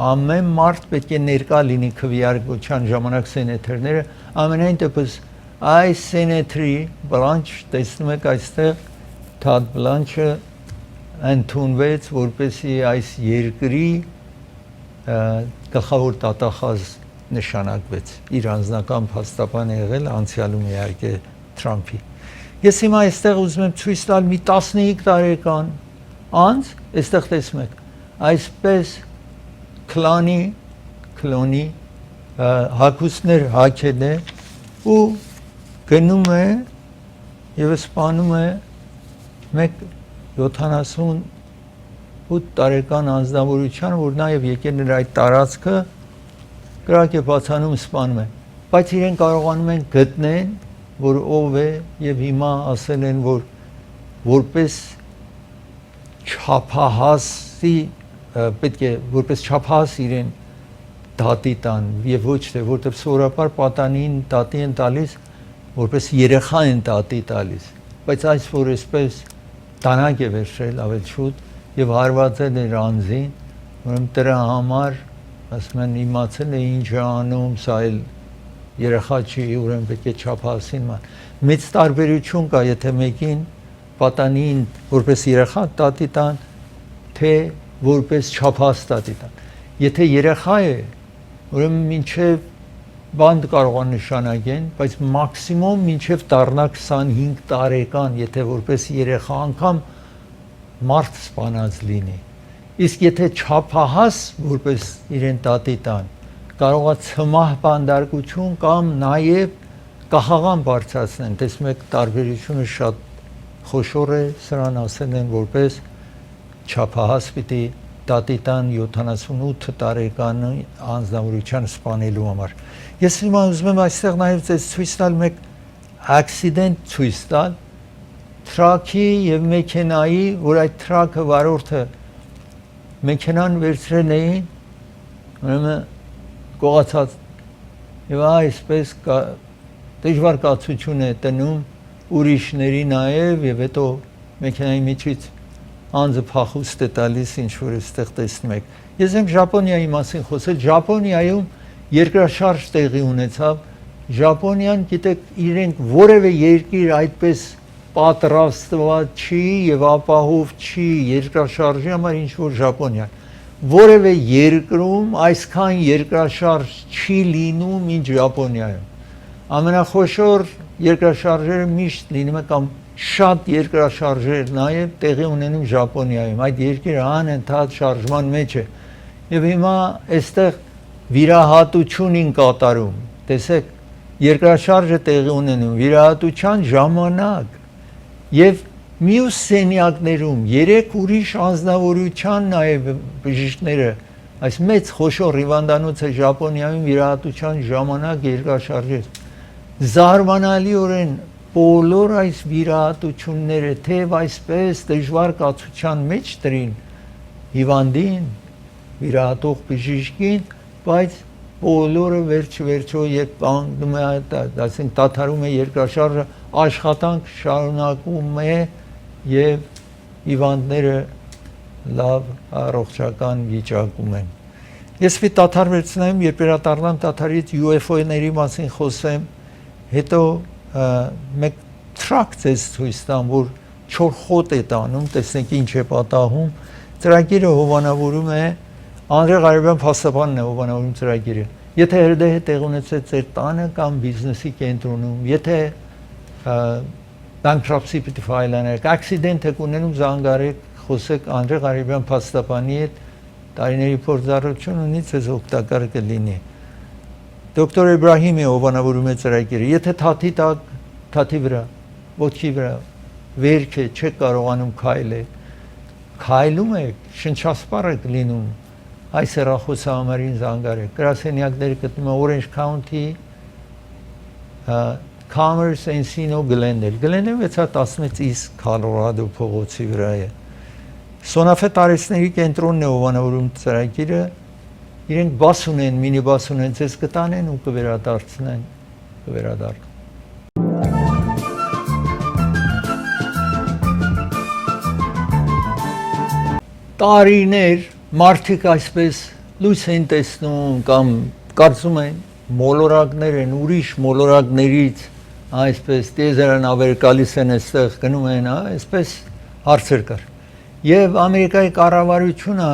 ամեն մարդ պետք է ներկա լինի քվեարկության ժամանակ սենատորները ամենայն դեպս այս սենատորի բլանչ տեսնում եք այստեղ Թադ Բլանչը ընդունվեց որպեսի այս երկրի գլխավոր տատախազ նշանակվեց իր անձնական փաստաբան եղել անցյալում իհարկե Թրամփի ես հիմա այստեղ ուզում եմ ցույց տալ մի 15 տարեկան անց այստեղ տեսնում եք այսպես քլոնի հագուստներ հագել է ու գնում է եւ սպանում է մեկ 78 տարեկան անձնավորության որ նաեւ եկել էր այդ տարածքը կրակ է բացանում սպանում է բայց իրեն կարողանում են գտնեն որ ով է եւ հիմա ասել են որ որպես չափահասի պետք է որպես չափահաս իրեն դատի տան եւ ոչ թե որտեղ սովորաբար պատանին դատի են տալիս որպես երեխա են դատի տալիս բայց այս որ այսպես տանակ է վերցրել ավել շուտ եւ հարվածել էր անձին ուրեմն դրա համար ասում են իմացել է ինչ է անում սա էլ երեխա չի ուրեմն պետք է չափահասին մեծ տարբերություն կա եթե մեկին պատանին որպես երեխա դատի տան թե որպես չափահաս դատի տան եթե երեխա է ուրեմն մինչև բանդ կարող է նշանակեն բայց մաքսիմում մինչև դառնա 25 տարեկան եթե որպես երեխա անգամ մարդ սպանած լինի իսկ եթե չափահաս որպես իրեն դատի տան կարող է ցմահ բանդարկություն կամ նաև կախաղան բարձրացնեն տեսնում եք տարբերությունը շատ խոշոր է սրան ասել են որպես չափահաս պիտի դատի տան 78 տարեկան անձնավորության սպանելու համար ես հիմա ուզում եմ այստեղ նաև ձեզ ցույց տալ մեկ ակսիդենտ ցույց տալ թրաքի եւ մեքենայի որ այդ թրաքը վարորդը մեքենան վերցրել էին ուրեմն գողացած եւ այսպես դժվար կացություն է տնում ուրիշների նաև եւ հետո մեքենայի միջից անձը փախուստ է տալիս ինչ որ այստեղ տեսնում եք ես եմ Ճապոնիայի մասին խոսել Ճապոնիայում երկրաշարժ տեղի ունեցավ Ճապոնիան գիտեք իրենք որևէ երկիր այդպես պատրաստված չի եւ ապահով չի երկրաշարժի համար ինչ որ Ճապոնիան որևէ երկրում այսքան երկրաշարժ չի լինում ինչ Ճապոնիայում ամենախոշոր երկրաշարժերը միշտ լինում է կամ շատ երկրաշարժեր նաև տեղի ունենում Ժապոնիայում, այդ երկիրը անընդհատ շարժման մեջ է եւ հիմա այստեղ վիրահատություն են կատարում, տեսեք, երկրաշարժը տեղի ունենում վիրահատության ժամանակ եւ մյուս սենյակներում 3 ուրիշ անձնավորության նաև բժիշկները այս մեծ խոշոր հիվանդանոցը Ժապոնիայում վիրահատության ժամանակ երկրաշարժեր զարմանալիորեն բոլոր այս վիրահատությունները թեև այսպես դժվար կացության մեջ դրին հիվանդին վիրահատող բժիշկին, բայց բոլորը վերջո երբ անգնում է, ասենք դադարում է երկրաշարժը, աշխատանք շարունակում է եւ հիվանդները լավ առողջական վիճակում են։ Ես մի դադար վերցնեմ, երբ վերադառնամ դադարից UFO-ների մասին խոսեմ, հետո մեկ տրակ ձեզ ցույց տամ, որ չոր խոտ է տանում, տեսնենք ինչ է պատահում։ Ծրագիրը հովանավորում է Անդրեյ Ղարաբյան փաստաբանն է հովանավորում ծրագիրը։ Եթե հրդեհը տեղ ունեցել ձեր տանը կամ բիզնեսի կենտրոնում, եթե bankruptcy պիտի ֆայլանեք, accident եք ունենում, զանգարեք, խոսեք Անդրեյ Ղարաբյան փաստաբանի հետ, տարիների փորձառություն ունի, ձեզ օգտակար կլինի։ Դոկտոր Էբրահիմի հովանավորում է ծրագիրը, եթե թաթի վրա, ոտքի վրա վերք է, չեք կարողանում քայլել, քայլում եք, շնչասպառ եք լինում, այս հեռախոսահամարին զանգարեք, գրասենյակները գտնվում են Orange County, Commerce, Encino, Glendale, Glendale 616 East Colorado փողոցի վրա է։ Սոնաֆե տարեցների կենտրոնն է հովանավորում ծրագիրը, իրենք բաս ունեն, մինի բաս ունեն, ձեզ կտանեն ու կվերադարձնեն, կվերադառնան։ Տարիներ մարդիկ այսպես լույս են տեսնում կամ կարծում են մոլորակներ են, ուրիշ մոլորակներից այսպես տեզերան ավեր գալիս են այստեղ գնում են, այսպես հարցեր կար։ Եվ Ամերիկայի կառավարությունը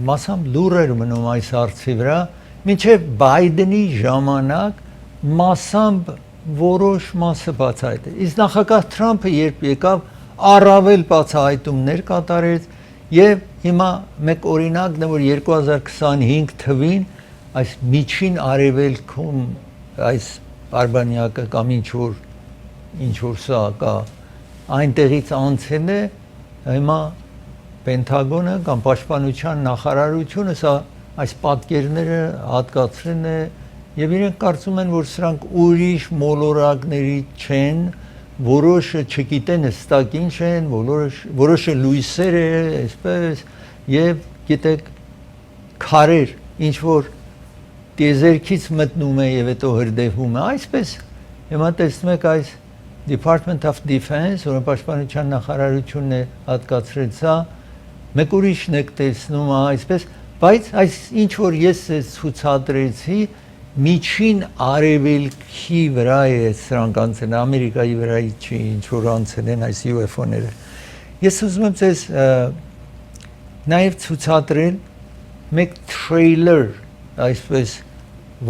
մասամբ լուր էր մնում այս հարցի վրա, մինչև Բայդենի ժամանակ մասամբ որոշ մասը բացահայտել։ Իսկ նախագահ Թրամփը երբ եկավ, առավել բացահայտումներ կատարեց եւ հիմա մեկ օրինակն է, որ 2025 թվին այս միջին արևելքում այս արբանյակը կամ ինչ որ սա կա այնտեղից անցել է հիմա Պենտագոնը կամ Պաշտպանության նախարարությունը սա այս պատկերները հատկացրել է եւ իրենք կարծում են, որ սրանք ուրիշ մոլորակների չեն, որոշը չգիտեն հստակ ինչ են, որոշը լույսեր է, այսպես եւ գիտեք քարեր, ինչ որ տիեզերքից մտնում է եւ հետո հրդեհվում է, այսպես հիմա տեսնում եք այս Department of Defense, որը պաշտպանության նախարարությունն է հատկացրել սա, մեկ ուրիշն եք տեսնում, այսպես, բայց այս ինչ որ ես ցուցադրեցի միջին արևելքի վրա է սրանք անցել, Ամերիկայի վրայի չի, ինչ որ անցել են այս UFO-ները։ Ես ուզում եմ ձեզ նաև ցուցադրել մեկ թրեյլեր, այսպես,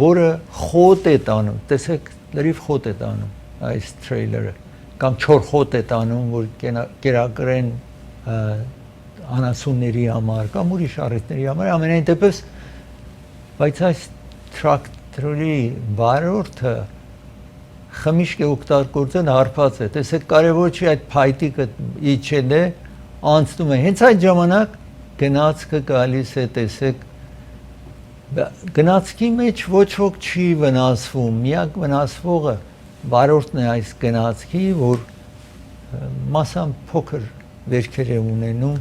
որը խոտ է տանում, տեսեք, լրիվ խոտ է տանում այս թրեյլերը, կամ չոր խոտ է տանում, որ կերակրեն անասունների համար, կամ ուրիշ առիթների համար, ամենայն դեպս, բայց այս տրակտորի վարորդը խմիշք է օգտագործել հարբած է, տեսեք կարևոր չի այդ փայտիկը իջել է, անցնում է, հենց այդ ժամանակ գնացքը գալիս է, տեսեք, գնացքի մեջ ոչ ոք չի վնասվում, միակ վնասվողը վարորդն է այս գնացքի, որ մասամբ փոքր վերքեր է ունենում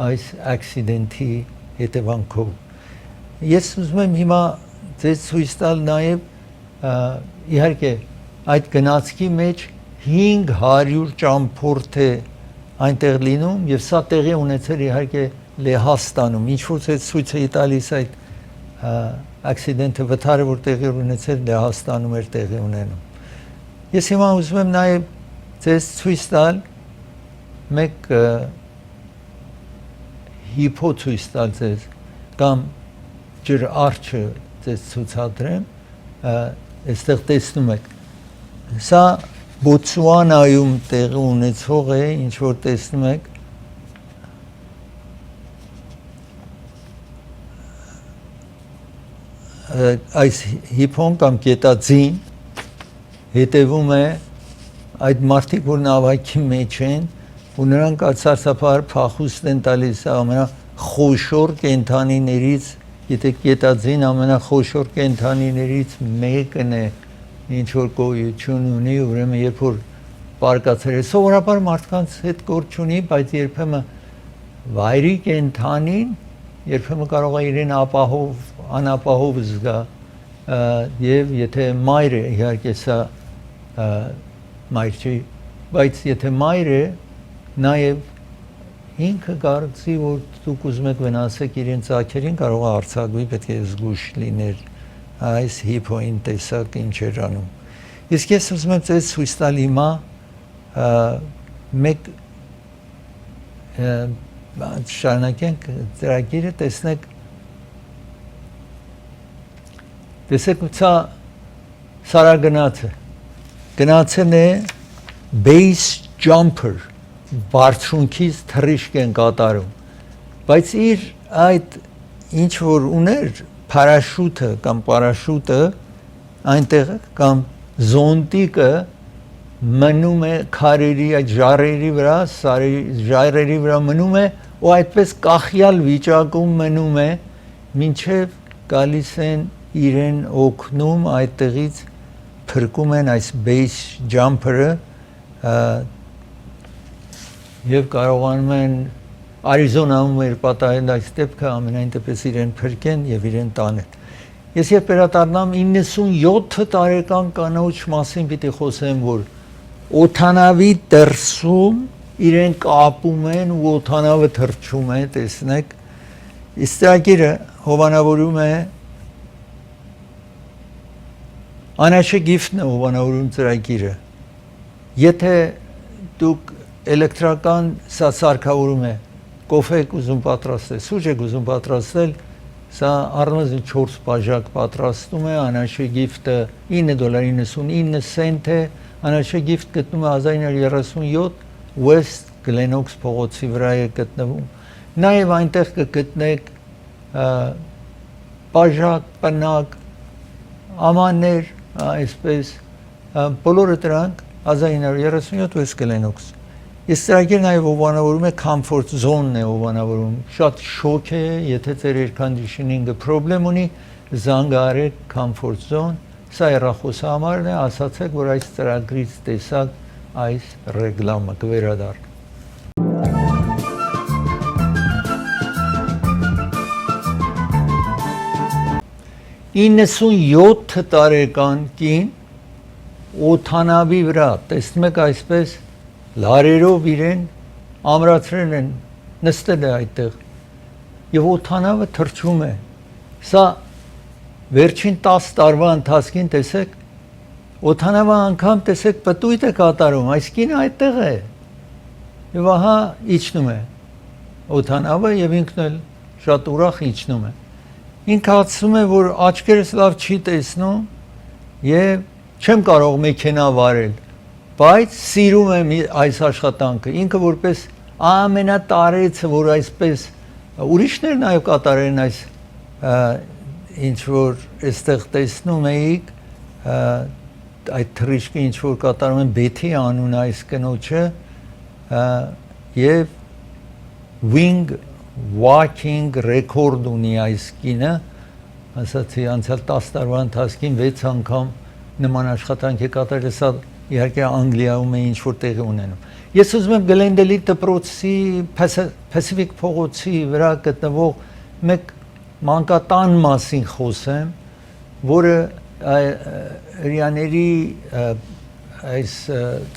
այս accident-ի հետևանքով։ Ես ուզում եմ հիմա ձեզ ցույց տալ նաև իհարկե այդ գնացքի մեջ 500 ճամփորդ է այնտեղ լինում եւ սա տեղի ունեցել իհարկե Լեհաստանում, ինչ որ ցույց է տալիս այդ accident-ը վթարը որ տեղի ունեցել Լեհաստանում էր տեղի ունենում։ Ես հիմա ուզում եմ նաև ձեզ ցույց տալ մեկ հիփո ցույց տալ ձեզ կամ ջր արջը ձեզ ցուցադրեմ, այստեղ տեսնում եք։ Սա Բոտսուանայում տեղի ունեցող է, ինչ որ տեսնում եք, այս հիփոն կամ կետածին հետևում է այդ մարդիկ, որ նավակի մեջ են, ու նրանք ացարսափահար փախուստ են տալիս ամենախոշոր կենդանիներից, եթե կետածին ամենախոշոր կենդանիներից մեկն է, ինչ որ գոյություն ունի, ուրեմն երբ որ բարկացել է, սովորաբար մարդկանց հետ գործ չունի, բայց երբեմն վայրի կենդանին երբեմն կարող է իրեն անապահով զգա, եւ եթե մայր է, իհարկե սա մայր չի, բայց եթե մայր է, նաեւ ինքը կարծի, որ դուք ուզում եք վնասեք իրեն ծագերին, կարող է արձակվի, պետք է զգույշ լիներ այս հիփոին տեսակ ինչ էր անում։ Իսկ ես ուզում եմ ձեզ ցույց տալ հիմա մեկ շարունակենք ծրագիրը, տեսնեք սա գնացել է base jumper, բարձրունքից թռիչք են կատարում, բայց իր այդ ինչ որ ուներ փարաշուտը կամ պարաշուտը այնտեղ կամ զոնտիկը մնում է քարերի այդ ժառերի վրա, ժայռերի վրա մնում է ու այդպես կախյալ վիճակում մնում է, մինչև գալիս են իրեն օգնում այդտեղից փրկում են այս base jumper-ը եւ կարողանում են Արիզոնայում էր պատահել այս դեպքը, ամենայն դեպս իրեն փրկեն եւ իրեն տանեն։ Ես երբ վերադառնամ 97 տարեկան կանոջ մասին պիտի խոսեմ, որ օթանավի դրսում իրեն կապում են ու օթանավը թռչում է, տեսնեք։ Իսկ ծրագիրը հովանավորում է Անաշե գիֆտն է հովանավորում ծրագիրը։ Եթե դուք էլեկտրական սա սարքավորում է կոֆեկ ուզում պատրաստել, սուրճ եք ուզում պատրաստել, սա առնվազն 4 բաժակ պատրաստում է, Անաշե գիֆտը $9.99 է, Անաշե գիֆտ գտնում է 1937 West Glenox փողոցի վրա է գտնվում։ Նաև այնտեղ կգտնեք բաժակ, պնակ, ամաններ, այսպես բոլորը դրանք 1937 West Glenox։ Ես ծրագիրը նաև հովանավորում է comfort zone-ն է հովանավորում, շատ շոկ է, եթե ձեր air conditioning-ը պրոբլեմ ունի, զանգահարեք comfort zone, սա հեռախոսահամարն է, ասացեք, որ այս ծրագրից տեսակ այս ռեգլամը կվերադառնա։ 97 տարեկան կին օթանավի վրա, տեսնում եք այսպես լարերով իրեն ամրացրել են, նստել է այդտեղ եւ օթանավը թռչում է։ Սա վերջին 10 տարվա ընթացքին տեսեք օթանավը անգամ տեսեք պտույտ է կատարում, այս կինը այդտեղ է եւ ահա իջնում է օթանավը եւ ինքն էլ շատ ուրախ իջնում է։ Ինքը ասում է, որ աչքերս լավ չի տեսնում եւ չեմ կարող մեքենա վարել, բայց սիրում եմ այս աշխատանքը։ Ինքը որպես ամենատարեցը, որ այսպես ուրիշներ նաեւ կատարեն այս ինչ որ այստեղ տեսնում էիք, այդ թռիչքը ինչ որ կատարում են Բեթի անուն այս կնոջը եւ wing walking record ունի այս կինը, ասացի անցյալ 10 տարվա ընթացքին 6 անգամ նման աշխատանք է կատարել, սա իհարկե Անգլիայում է ինչ որ տեղի ունենում։ Ես ուզում եմ Գլենդելի դպրոցի Pacific փողոցի վրա գտնվող մեկ մանկատան մասին խոսեմ, որը հрьяաների այս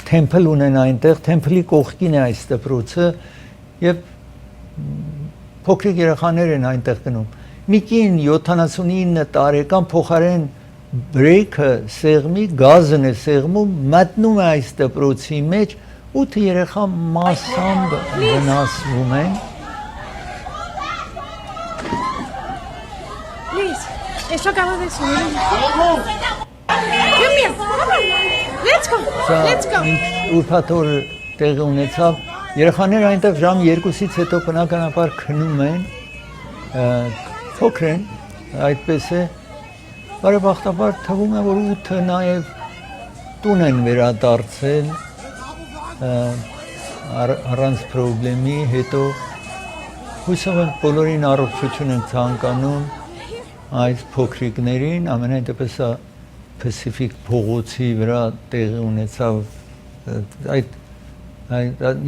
թեմփլ ունեն այնտեղ, թեմփլի կողքին է այս դպրոցը եւ փոքրիկ երեխաներ են այնտեղ գնում։ Մի կին 79 տարեկան փոխարեն բրեյքը սեղմի, գազն է սեղմում, մտնում է այս դպրոցի մեջ, 8 երեխա մասամբ վնասվում են։ Luis, esto acaba de subir. Come here. Let's go. Let's go. Ուրբաթ օր տեղի ունեցավ երեխաները այնտեղ ժամ 2-ից հետո բնականաբար քնում են փոքր են այդպես է բարեբախտաբար թվում է որ 8-ը նաև տուն են վերադարձել առանց խնդրի հետո հույսով եմ բոլորին առողջություն ենք ցանկանում այս փոքրիկներին ամենայն դեպս Pacific փողոցի վրա տեղի ունեցավ այդ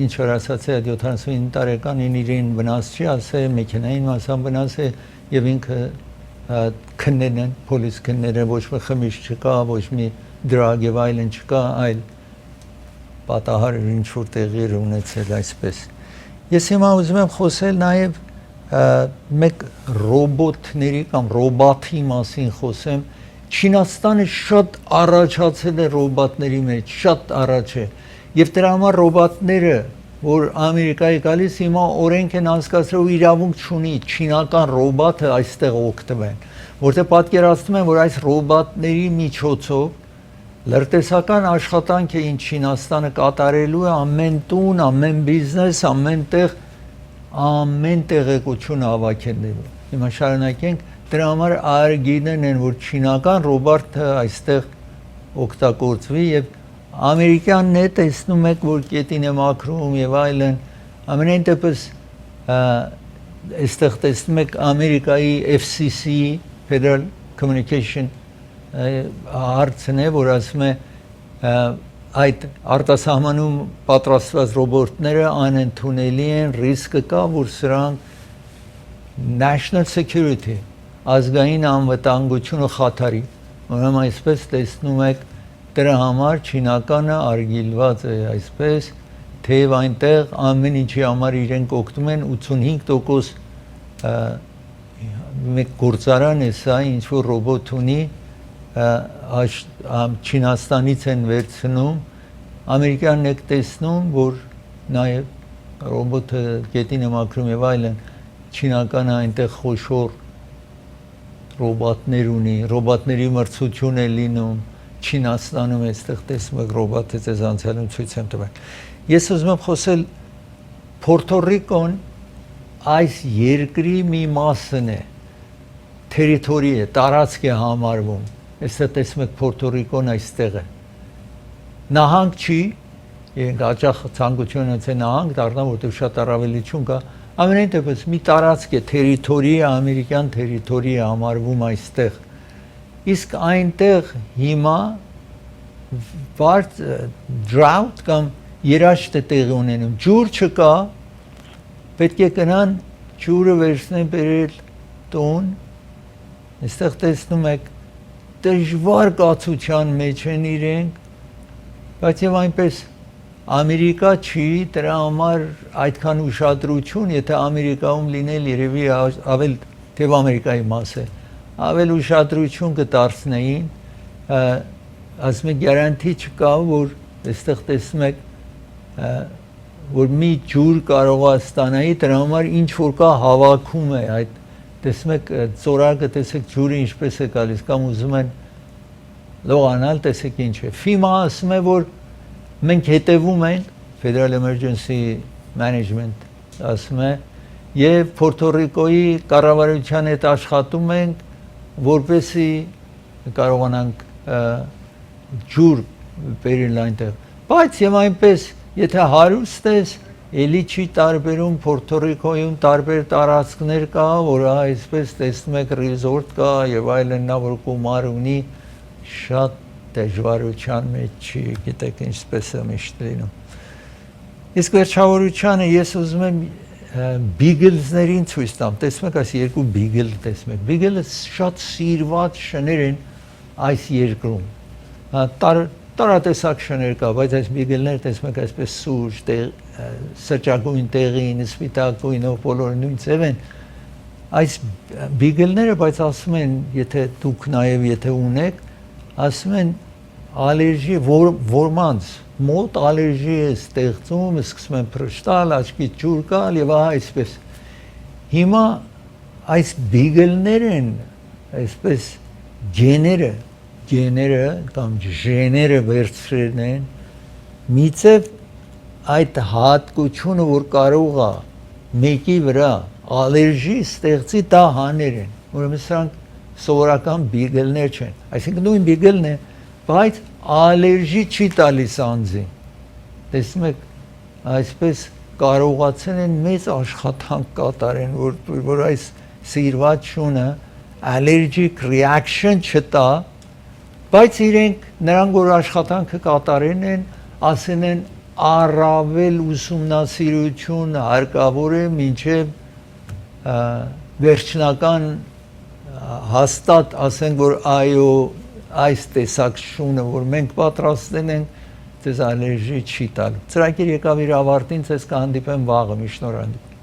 ինչ որ ասացի այդ 79 տարեկանին իրեն վնաս չի ասել մեքենային մասամբ վնաս է եւ ինքը քններն են պոլիս քնները ոչ մի խմիչք չկա ոչ մի դրագ եւ այլն չկա այլ պատահար ինչ որ տեղի ունեցել այսպես ես հիմա ուզում եմ խոսել նաեւ մեկ ռոբոտների կամ ռոբոտի մասին խոսեմ Չինաստանը շատ առաջացել է ռոբոտների մեջ շատ առաջ է եւ դրա համար ռոբոտները որ Ամերիկայի գալիս հիմա օրենք են անցկացրել ու իրավունք չունի չինական ռոբոտը այստեղ օգտվեն որտեղ պատկերացնում են որ այս ռոբոտների միջոցով լրտեսական աշխատանքը ինչ Չինաստանը կատարելու է ամեն տուն ամեն բիզնես ամեն տեղեկություն հավաքելու հիմա շարունակենք դրա համար արգինեն են որ չինական ռոբոտը այստեղ օգտագործվի եւ ամերիկյանն է տեսնում եք որ կետին է մաքրում եւ այլն ամենայն դեպս այստեղ տեսնում եք Ամերիկայի FCC Federal Communication հարցն է որ ասում է այդ արտասահմանում պատրաստված ռոբոտները անընդունելի են ռիսկը կա որ սրանք national security ազգային անվտանգությունը խաթարի ուրեմն այսպես տեսնում եք դրա համար չինականը արգելված է այսպես թեև այնտեղ ամեն ինչի համար իրենք օգտվում են 85% մեկ գործարան է սա ինչ որ ռոբոտ ունի Չինաստանից են վերցնում ամերիկյանն եք տեսնում որ նաև ռոբոտը գետին է մաքրում եւ այլն չինականը այնտեղ խոշոր ռոբոտներ ունի ռոբոտների մրցություն է լինում Չինաստանում այստեղ տեսնում եք ռոբոտը ձեզ անցյալում ցույց եմ տվել ես ուզում եմ խոսել Փորտո Ռիկոն այս երկրի մի մասն է տերիտորի է տարածք է համարվում այստեղ տեսնում եք Փորտո Ռիկոն այստեղ է նահանգ չի իրենք աջախ ցանկություն ունեն նահանգ դառնա որտեղ շատ առավելություն կա ամենայն դեպս մի տարածք է տերիտորի ամերիկյան տերիտորի է համարվում այստեղ իսկ այնտեղ հիմա drought կամ երաշտ է տեղի ունենում ջուր չկա պետք է գնան ջուրը վերցնեն բերել տուն այստեղ տեսնում եք դժվար կացության մեջ են իրենք բայց եւ այնպես Ամերիկա չի դրա համար այդքան ուշադրություն եթե Ամերիկայում լինել երևի ավել թեև Ամերիկայի մաս է ավել ուշադրություն կդարձնեին ասում եք գարանտի չկա որ այստեղ տեսնում եք որ մի ջուր կարող է ստանայի դրա համար ինչ որ կա հավաքում է այդ տեսնում եք ծորակը տեսեք ջուրը ինչպես է գալիս կամ ուզում են լողանալ տեսեք ինչ է FEMA ասում է որ մենք հետևում ենք Federal Emergency Management ասում է եւ Փորտո Ռիկոյի կառավարության հետ աշխատում ենք որպեսզի կարողանանք ջուր բերել այնտեղ բայց եւ այնպես եթե հարուստ ես էլի չի տարբերում Փորտո Ռիկոյում տարբեր տարածքներ կա որ այսպես տեսնում եք ռիզորտ կա եւ այլն նա որ գումար ունի շատ դժվարության մեջ չի գիտեք ինչպես է միշտ լինում իսկ վերջավորությանը ես ուզում եմ բիգլզներին ցույց տամ տեսնում եք այս երկու բիգլ տեսնում եք բիգլը շատ սիրված շներ են այս երկրում տարատեսակ շներ կա բայց այս բիգլները տեսնում եք այսպես սուրճ սրճագույն տեղին սպիտակ գույնով բոլորը նույն ձև են այս բիգլները բայց ասում են եթե դուք նաև եթե ունեք ասում են ալերգի որմանց մոտ ալերգի է ստեղծում սկսում են փրշտալ աչքի ջուր գալ եւ այսպես հիմա այս բիգլներն այսպես գեները գեները կամ ժեները վերցրել են միցև այդ հատկությունը որ կարող է մեկի վրա ալերգի ստեղծի դա հաներ են ուրեմն սրանք սովորական բիգելներ չեն այսինքն նույն բիգելն է բայց ալերգի չի տալիս անձին տեսնում եք այսպես կարողացել են մեծ աշխատանք կատարեն որ այս սիրված շունը allergic reaction չտա բայց իրենք նրանք որ աշխատանքը կատարեն են ասեն են առավել ուսումնասիրություն հարկավոր է մինչև վերջնական հաստատ ասենք որ այո այս տեսակ շունը որ մենք պատրաստել ենք դες ալերգի չի տալու ծրագիր եկավ իր ավարտին ցես կհանդիպեմ վաղը մի շնորհանդիպ